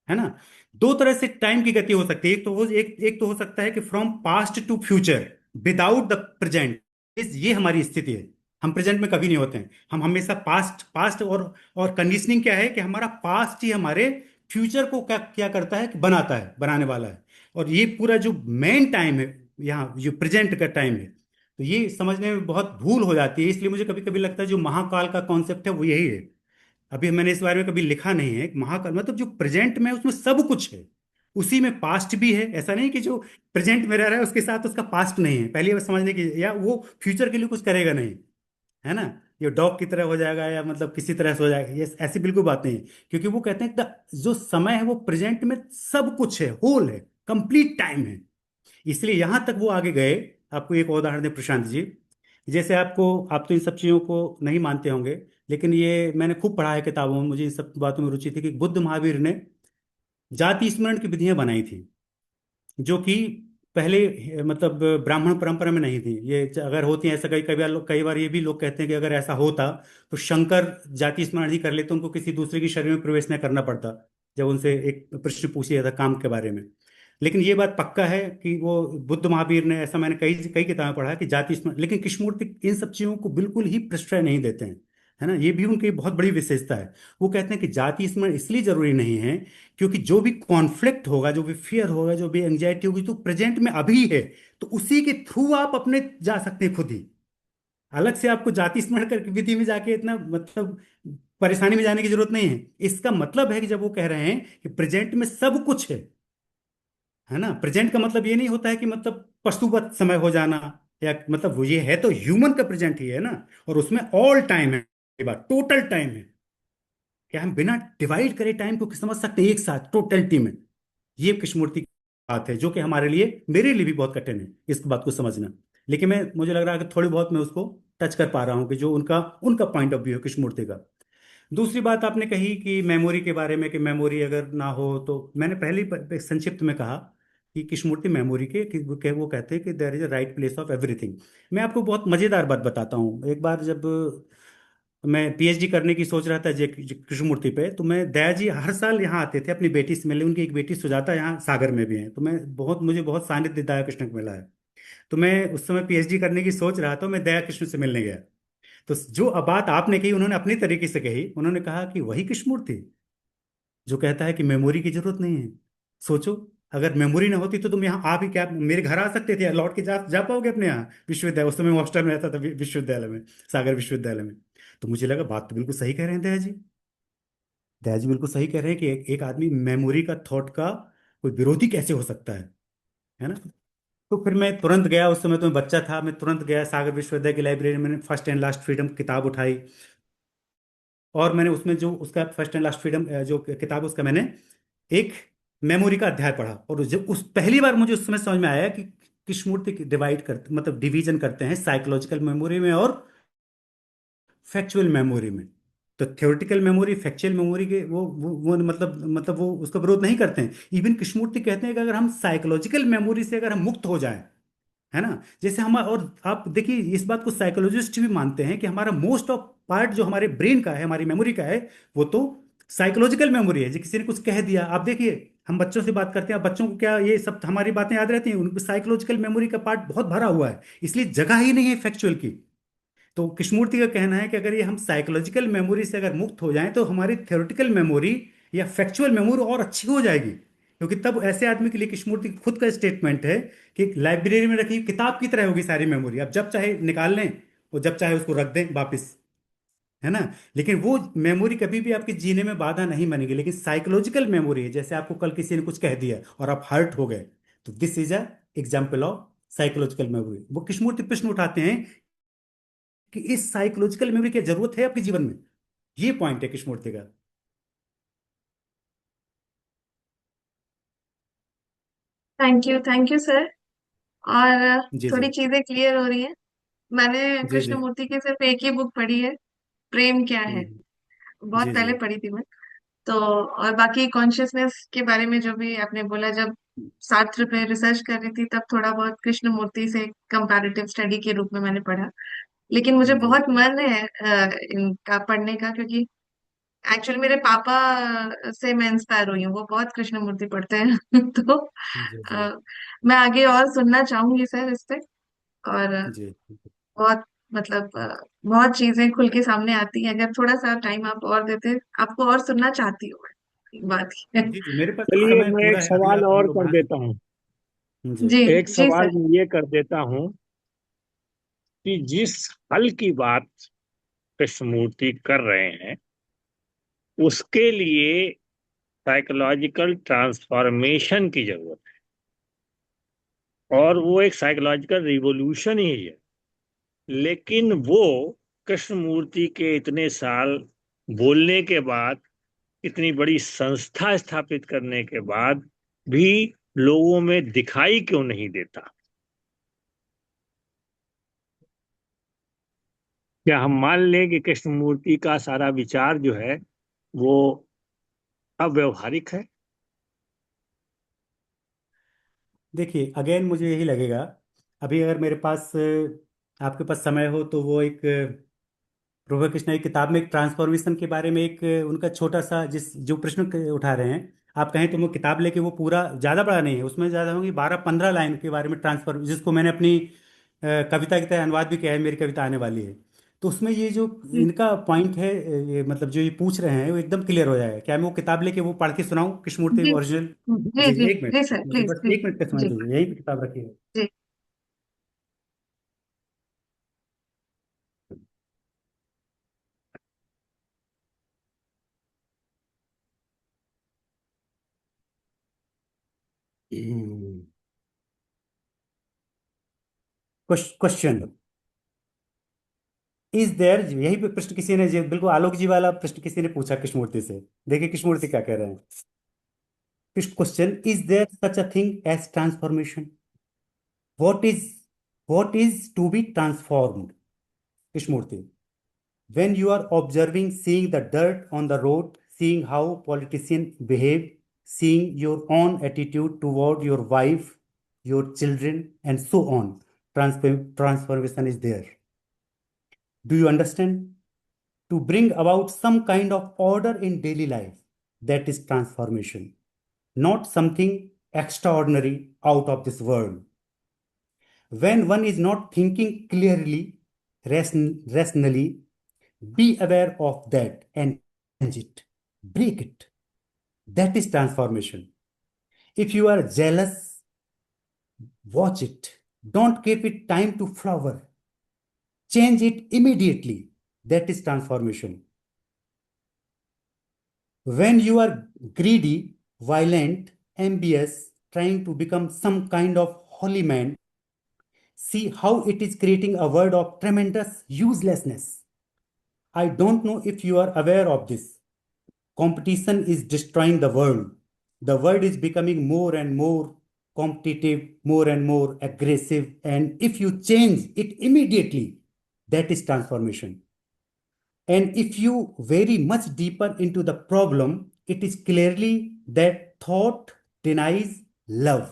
है ना। दो तरह से टाइम की गति हो सकती है। एक तो हो सकता है कि from past to future without the present. ये हमारी स्थिति है, हम प्रेजेंट में कभी नहीं होते हैं, हम हमेशा पास्ट पास्ट। और कंडीशनिंग क्या है कि हमारा पास्ट ही हमारे फ्यूचर को क्या क्या करता है कि बनाता है, बनाने वाला है। और ये पूरा जो मेन टाइम है यहाँ, जो प्रेजेंट का टाइम है, तो ये समझने में बहुत भूल हो जाती है। इसलिए मुझे कभी कभी लगता है जो महाकाल का कॉन्सेप्ट है वो यही है। अभी मैंने इस बारे में कभी लिखा नहीं है। महाकाल मतलब जो प्रेजेंट में है, उसमें सब कुछ है, उसी में पास्ट भी है। ऐसा नहीं कि जो प्रेजेंट में रह रहा है उसके साथ उसका पास्ट नहीं है, पहले ये समझने की, या वो फ्यूचर के लिए कुछ करेगा नहीं, है ना। ये डॉग की तरह हो जाएगा या मतलब किसी तरह से हो जाएगा, ये ऐसी बिल्कुल बात नहीं है। क्योंकि वो कहते हैं जो समय है वो प्रेजेंट में सब कुछ है, होल है, कंप्लीट टाइम है। इसलिए यहां तक वो आगे गए। आपको एक और उदाहरण दें प्रशांत जी, जैसे आप तो इन सब चीजों को नहीं मानते होंगे, लेकिन ये मैंने खूब पढ़ा है किताबों में, मुझे इन सब बातों में रुचि थी कि बुद्ध महावीर ने जाति स्मरण की विधियां बनाई थी, जो कि पहले मतलब ब्राह्मण परंपरा में नहीं थी। ये अगर होती है, ऐसा कई बार ये भी लोग कहते हैं कि अगर ऐसा होता तो शंकर जाति स्मरण ही कर लेते, उनको किसी दूसरे की शरीर में प्रवेश न करना पड़ता, जब उनसे एक प्रश्न पूछ लिया था काम के बारे में। लेकिन ये बात पक्का है कि वो बुद्ध महावीर ने, ऐसा मैंने कई कई किताबें पढ़ा है कि जाति स्मरण। लेकिन कृष्णमूर्ति इन सब चीजों को बिल्कुल ही प्रश्रय नहीं देते हैं, है ना। ये भी उनकी बहुत बड़ी विशेषता है। वो कहते हैं कि जाति स्मरण इसलिए जरूरी नहीं है क्योंकि जो भी कॉन्फ्लिक्ट होगा, जो भी फियर होगा, जो भी एंजाइटी होगी, तो प्रेजेंट में अभी है, तो उसी के थ्रू आप अपने जा सकते हैं खुद ही। अलग से आपको जाति स्मरण करके विधि में जाके इतना मतलब परेशानी में जाने की जरूरत नहीं है। इसका मतलब है कि जब वो कह रहे हैं कि प्रेजेंट में सब कुछ है ना, प्रेजेंट का मतलब ये नहीं होता है कि मतलब पशुवत समय हो जाना, या मतलब वो ये है तो ह्यूमन का प्रेजेंट ही है ना, और उसमें ऑल टाइम है, टोटल टाइम है। क्या हम बिना डिवाइड करे टाइम को समझ सकते हैं एक साथ टोटलिटी में? ये कृष्णमूर्ति की बात है, जो कि हमारे लिए, मेरे लिए भी बहुत कठिन है इस बात को समझना। लेकिन मुझे लग रहा है कि थोड़ी बहुत मैं उसको टच कर पा रहा हूँ कि जो उनका उनका पॉइंट ऑफ व्यू है कृष्णमूर्ति का। दूसरी बात आपने कही कि मेमोरी के बारे में, कि मेमोरी अगर ना हो, तो मैंने पहले ही संक्षिप्त में कहा कि कृष्णमूर्ति मेमोरी कि वो कहते हैं कि there is a right place of everything. मैं आपको बहुत मजेदार बात बताता हूँ। एक बार जब मैं पीएचडी करने की सोच रहा था कृष्णमूर्ति पे, तो मैं, दया जी हर साल यहाँ आते थे अपनी बेटी से मिलने। उनकी एक बेटी सुजाता यहाँ सागर में भी है, तो मुझे बहुत सानिध्य दया कृष्ण को मिला है। तो मैं उस समय पीएचडी करने की सोच रहा था, मैं दया कृष्ण से मिलने गया। तो जो बात आपने कही, उन्होंने अपनी तरीके से कही। उन्होंने कहा कि वही कृष्णमूर्ति जो कहता है कि मेमोरी की जरूरत नहीं है। सोचो, अगर मेमोरी ना होती तो तुम यहाँ आप ही क्या मेरे घर आ सकते थे, लौट के जा पाओगे अपने यहाँ विश्वविद्यालय? उस समय मैं हॉस्टल में रहता था विश्वविद्यालय में, सागर विश्वविद्यालय में। तो मुझे लगा बात तो बिल्कुल सही कह रहे हैं दया जी। दया जी बिल्कुल सही कह रहे हैं कि एक आदमी मेमोरी का, थॉट का कोई विरोधी कैसे हो सकता है ना। तो फिर मैं तुरंत गया, उस समय तो मैं बच्चा था, मैं तुरंत गया सागर विश्वविद्यालय की लाइब्रेरी में, मैंने फर्स्ट एंड लास्ट फ्रीडम किताब उठाई, और मैंने उसमें जो उसका फर्स्ट एंड लास्ट फ्रीडम जो किताब है उसका मैंने एक मेमोरी का अध्याय पढ़ा, और जब उस पहली बार मुझे उस समय समझ में आया कि कृष्णमूर्ति डिवाइड करते मतलब डिवीजन करते हैं साइकोलॉजिकल मेमोरी में और फैक्चुअल मेमोरी में। तो थ्योरेटिकल मेमोरी फैक्चुअल मेमोरी के वो मतलब वो उसका विरोध नहीं करते हैं। इवन कृष्णमूर्ति कहते हैं कि अगर हम साइकोलॉजिकल मेमोरी से अगर हम मुक्त हो जाएं, है ना, जैसे हम, और आप देखिए इस बात को साइकोलॉजिस्ट भी मानते हैं कि हमारा मोस्ट ऑफ पार्ट जो हमारे ब्रेन का है, हमारी मेमोरी का है, वो तो साइकोलॉजिकल मेमोरी है। जो किसी ने कुछ कह दिया, आप देखिए हम बच्चों से बात करते हैं, अब बच्चों को क्या ये सब हमारी बातें याद रहती हैं? उनको साइकोलॉजिकल मेमोरी का पार्ट बहुत भरा हुआ है, इसलिए जगह ही नहीं है फैक्चुअल की। तो कृष्णमूर्ति का कहना है कि अगर ये हम साइकोलॉजिकल मेमोरी से अगर मुक्त हो जाएं तो हमारी थ्योरेटिकल मेमोरी या फैक्चुअल मेमोरी और अच्छी हो जाएगी, क्योंकि तब ऐसे आदमी के लिए कृष्णमूर्ति खुद का स्टेटमेंट है कि लाइब्रेरी में रखी किताब की तरह होगी सारी मेमोरी, आप जब चाहे निकाल लें और जब चाहे उसको रख दें वापस, है ना। लेकिन वो मेमोरी कभी भी आपके जीने में बाधा नहीं बनेगी। लेकिन साइकोलॉजिकल मेमोरी है, जैसे आपको कल किसी ने कुछ कह दिया और आप हर्ट हो गए, तो this is a example of psychological memory. वो कृष्णमूर्ति प्रश्न उठाते हैं कि इस साइकोलॉजिकल मेमोरी की जरूरत है आपके जीवन में, ये पॉइंट है कृष्णमूर्ति का। Thank you sir. और जी जी थोड़ी चीजें क्लियर हो रही हैं। मैंने जी जी। कृष्णमूर्ति की सिर्फ एक ही बुक पढ़ी है, प्रेम क्या है, बहुत जी जी पहले पढ़ी थी मैं। तो और बाकी कॉन्शियसनेस के बारे में जो भी आपने बोला, जब सात्र पे रिसर्च कर रही थी तब थोड़ा बहुत कृष्णमूर्ति से कंपैरेटिव स्टडी के रूप में मैंने पढ़ा। लेकिन मुझे जी बहुत मन है इनका पढ़ने का, क्योंकि एक्चुअली मेरे पापा से मैं इंस्पायर हुई हूँ, वो बहुत कृष्णमूर्ति पढ़ते हैं तो जी जी अ, मैं आगे और सुनना चाहूंगी सर इस पे। और जी बहुत मतलब बहुत चीजें खुल के सामने आती हैं। अगर थोड़ा सा टाइम आप और देते, आपको और सुनना चाहती हूँ मैं, एक बात है। जी जी, मेरे पास चलिए समय मैं पूरा एक है, अभी सवाल आप हम और लोग कर बढ़ा देता हूँ। सकते हैं। जी जी एक जी सवाल सर। मैं ये कर देता हूँ कि जिस हल की बात कृष्णमूर्ति कर रहे हैं उसके लिए साइकोलॉजिकल ट्रांसफॉर्मेशन की जरूरत है, और वो एक साइकोलॉजिकल रिवॉल्यूशन ही है। लेकिन वो कृष्णमूर्ति के इतने साल बोलने के बाद, इतनी बड़ी संस्था स्थापित करने के बाद भी लोगों में दिखाई क्यों नहीं देता? क्या हम मान लें कि कृष्णमूर्ति का सारा विचार जो है वो अव्यवहारिक है? देखिए अगेन मुझे यही लगेगा, अभी अगर मेरे पास आपके पास समय हो तो वो एक प्रोफेसर कृष्णा की किताब में एक ट्रांसफॉर्मेशन के बारे में एक उनका छोटा सा जिस जो प्रश्न उठा रहे हैं, आप कहें तो वो किताब लेके वो पूरा ज़्यादा बड़ा नहीं है, उसमें ज़्यादा होंगी 12-15 लाइन के बारे में ट्रांसफर, जिसको मैंने अपनी कविता की तरह अनुवाद भी किया है, मेरी कविता आने वाली है। तो उसमें ये जो इनका पॉइंट है, ये मतलब जो ये पूछ रहे हैं वो एकदम क्लियर हो जाएगा। क्या मैं वो किताब लेके वो पढ़ के सुनाऊं कृष्णमूर्ति जी ओरिजिनल? जी जी जी एक मिनट, जी सर, मुझे प्लीज बस प्लीज। 1 मिनट का समय जी दीजिए, यही पे किताब रखी है। जी। क्वेश्चन इज देयर, यही पे प्रश्न किसी ने बिल्कुल आलोक जी वाला प्रश्न किसी ने पूछा कृष्णमूर्ति से। देखिए कृष्णमूर्ति क्या कह रहे हैं। Question is there such a thing as transformation? What is what is to be transformed? Krishnamurti, when you are observing, seeing the dirt on the road, seeing how politicians behave, seeing your own attitude toward your wife, your children, and so on, transformation is there. Do you understand? To bring about some kind of order in daily life, that is transformation, not something extraordinary out of this world. When one is not thinking clearly, rationally, be aware of that and change it, break it. That is transformation. If you are jealous, watch it. Don't give it time to flower. Change it immediately. That is transformation. When you are greedy, violent, envious, trying to become some kind of holy man, see how it is creating a world of tremendous uselessness. I don't know if you are aware of this. Competition is destroying the world. The world is becoming more and more competitive, more and more aggressive. And if you change it immediately, that is transformation. And if you very much deeper into the problem, it is clearly that thought denies love.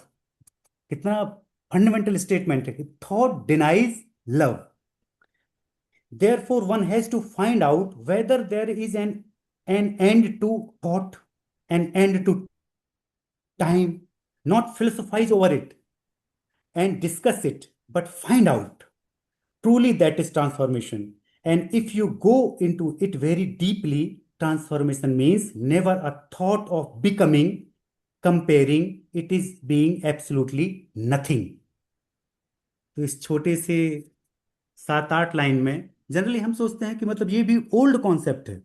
कितना fundamental statement है कि thought denies love. Therefore, one has to find out whether there is an end to thought, an end to time, not philosophize over it and discuss it, but find out. Truly, that is transformation. And if you go into it very deeply, transformation means never a thought of becoming, comparing, it is being absolutely nothing. तो इस छोटे से 7-8 line में generally हम सोचते हैं कि मतलब ये भी ओल्ड कॉन्सेप्ट है.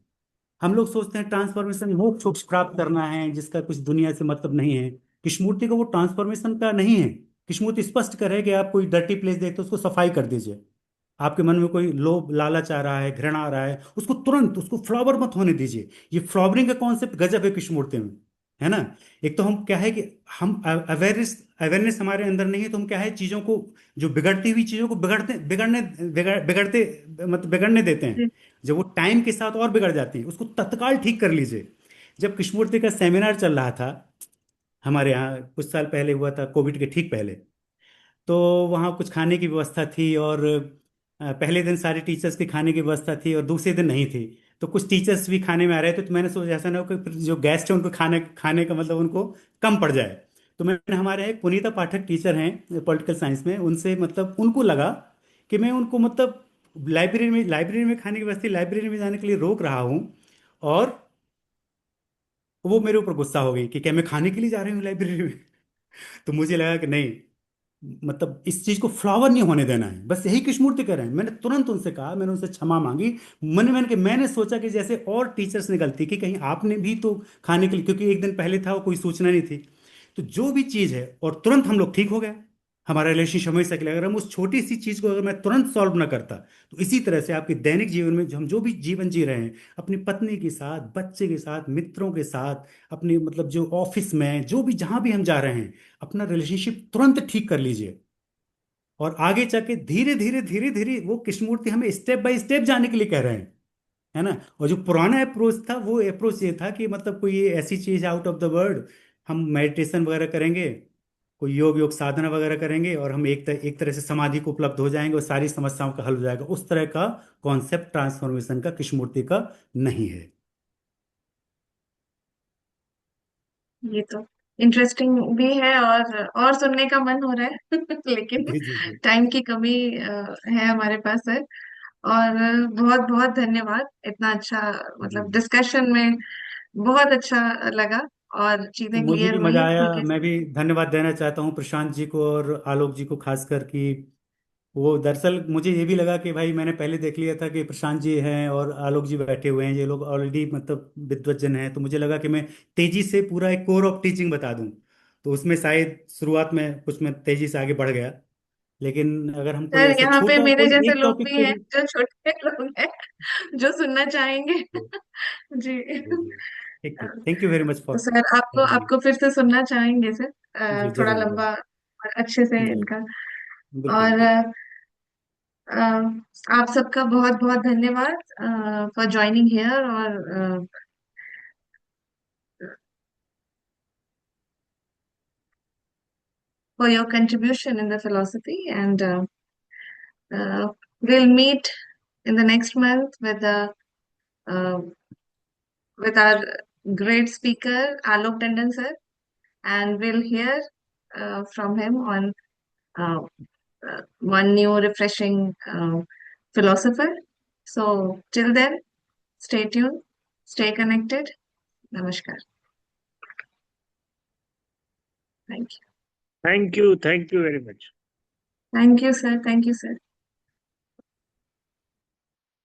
हम लोग सोचते हैं ट्रांसफॉर्मेशन मोक्ष प्राप्त करना है जिसका कुछ दुनिया से मतलब नहीं है. कृष्णमूर्ति का वो ट्रांसफॉर्मेशन का नहीं है. कृष्णमूर्ति स्पष्ट करे कि आप कोई डर्टी प्लेस देखते हो उसको सफाई कर दीजिए. आपके मन में कोई लोभ लालच आ रहा है, घृणा आ रहा है, उसको तुरंत उसको फ्लावर मत होने दीजिए. ये फ्लावरिंग का कॉन्सेप्ट गजब है कृष्णमूर्ति में, है ना. एक तो हम क्या है कि हम अवेयरनेस हमारे अंदर नहीं है, तो हम क्या है चीजों को, जो बिगड़ती हुई चीजों को बिगड़ते मतलब बिगड़ने देते हैं. जब वो टाइम के साथ और बिगड़ जाती है उसको तत्काल ठीक कर लीजिए. जब कृष्णमूर्ति का सेमिनार चल रहा था हमारे यहाँ, कुछ साल पहले हुआ था, कोविड के ठीक पहले, तो वहाँ कुछ खाने की व्यवस्था थी और पहले दिन सारे टीचर्स की खाने की व्यवस्था थी और दूसरे दिन नहीं थी. तो कुछ टीचर्स भी खाने में आ रहे थे, तो मैंने सोचा ऐसा ना हो कि जो गेस्ट हैं उनको खाने खाने का मतलब उनको कम पड़ जाए. तो मैंने, हमारे एक पुनीता पाठक टीचर हैं पॉलिटिकल साइंस में, उनसे मतलब उनको लगा कि मैं उनको मतलब लाइब्रेरी में खाने की व्यवस्था, लाइब्रेरी में जाने के लिए रोक रहा हूँ, और वो मेरे ऊपर गुस्सा हो गई कि क्या मैं खाने के लिए जा रही हूँ लाइब्रेरी में. तो मुझे लगा कि नहीं, मतलब इस चीज को फ्लावर नहीं होने देना है. बस यही कृष्णमूर्ति कह रहे हैं. मैंने तुरंत उनसे कहा, मैंने उनसे क्षमा मांगी. मैंने सोचा कि जैसे और टीचर्स ने गलती की, कहीं आपने भी तो खाने के लिए, क्योंकि एक दिन पहले था वो कोई सूचना नहीं थी. तो जो भी चीज है, और तुरंत हम लोग ठीक हो गए. हमारा रिलेशनशिप हमेशा के लिए, अगर हम उस छोटी सी चीज को अगर मैं तुरंत सॉल्व ना करता, तो इसी तरह से आपके दैनिक जीवन में जो भी जीवन जी रहे हैं, अपनी पत्नी के साथ, बच्चे के साथ, मित्रों के साथ, अपने मतलब जो ऑफिस में, जो भी जहां भी हम जा रहे हैं, अपना रिलेशनशिप तुरंत ठीक कर लीजिए. और आगे चल के धीरे धीरे धीरे धीरे वो कृष्णमूर्ति हमें स्टेप बाय स्टेप जाने के लिए कह रहे हैं, है ना. और जो पुराना अप्रोच था, वो अप्रोच ये था कि मतलब कोई ये ऐसी चीज आउट ऑफ द वर्ल्ड, हम मेडिटेशन वगैरह करेंगे, कोई योग साधना वगैरह करेंगे, और हम एक तरह से समाधि को उपलब्ध हो जाएंगे और सारी समस्याओं का हल हो जाएगा. उस तरह का कॉन्सेप्ट ट्रांसफॉर्मेशन का कृष्णमूर्ति का नहीं है. ये तो इंटरेस्टिंग भी है और सुनने का मन हो रहा है लेकिन जी जी जी टाइम की कमी है हमारे पास सर. और बहुत बहुत धन्यवाद, इतना अच्छा जी मतलब जी. डिस्कशन में बहुत अच्छा लगा और तो चीजें मुझे क्लियर भी हुई मजा आया. उनके. मैं भी धन्यवाद देना चाहता हूँ प्रशांत जी को और आलोक जी को खासकर, कि वो दरअसल मुझे ये भी लगा कि भाई मैंने पहले देख लिया था कि प्रशांत जी हैं और आलोक जी बैठे हुए हैं, ये लोग ऑलरेडी मतलब विद्वज्जन हैं, तो मुझे लगा कि मैं तेजी से पूरा एक कोर ऑफ टीचिंग बता दूं. तो उसमें शायद शुरुआत में कुछ मैं तेजी से आगे बढ़ गया. लेकिन अगर हम कोई सर ऐसा यहाँ पे छोटा मेरे कोई जैसे एक लोग टॉपिक भी पे हैं, भी. जो छोटे लोग हैं, जो सुनना चाहेंगे जी. जी जी. ठीक ठीक. थैंक यू वेरी मच तो फॉर सर आपको हैविंग मी. आपको फिर से सुनना चाहेंगे सर, जी थोड़ा जरूर जरूर. लंबा और अच्छे से जी इनका. बिल्कुल और बिल्कुल. आप सबका बहुत बहुत धन्यवाद फॉर ज्वाइनिंग हियर, और for your contribution in the philosophy. And we'll meet in the next month uh, with our great speaker Alok Tandon sir, and we'll hear from him on uh, one new refreshing philosopher. So till then, stay tuned, stay connected. Namaskar. Thank you. Thank you very much. Thank you, sir. Thank you, sir.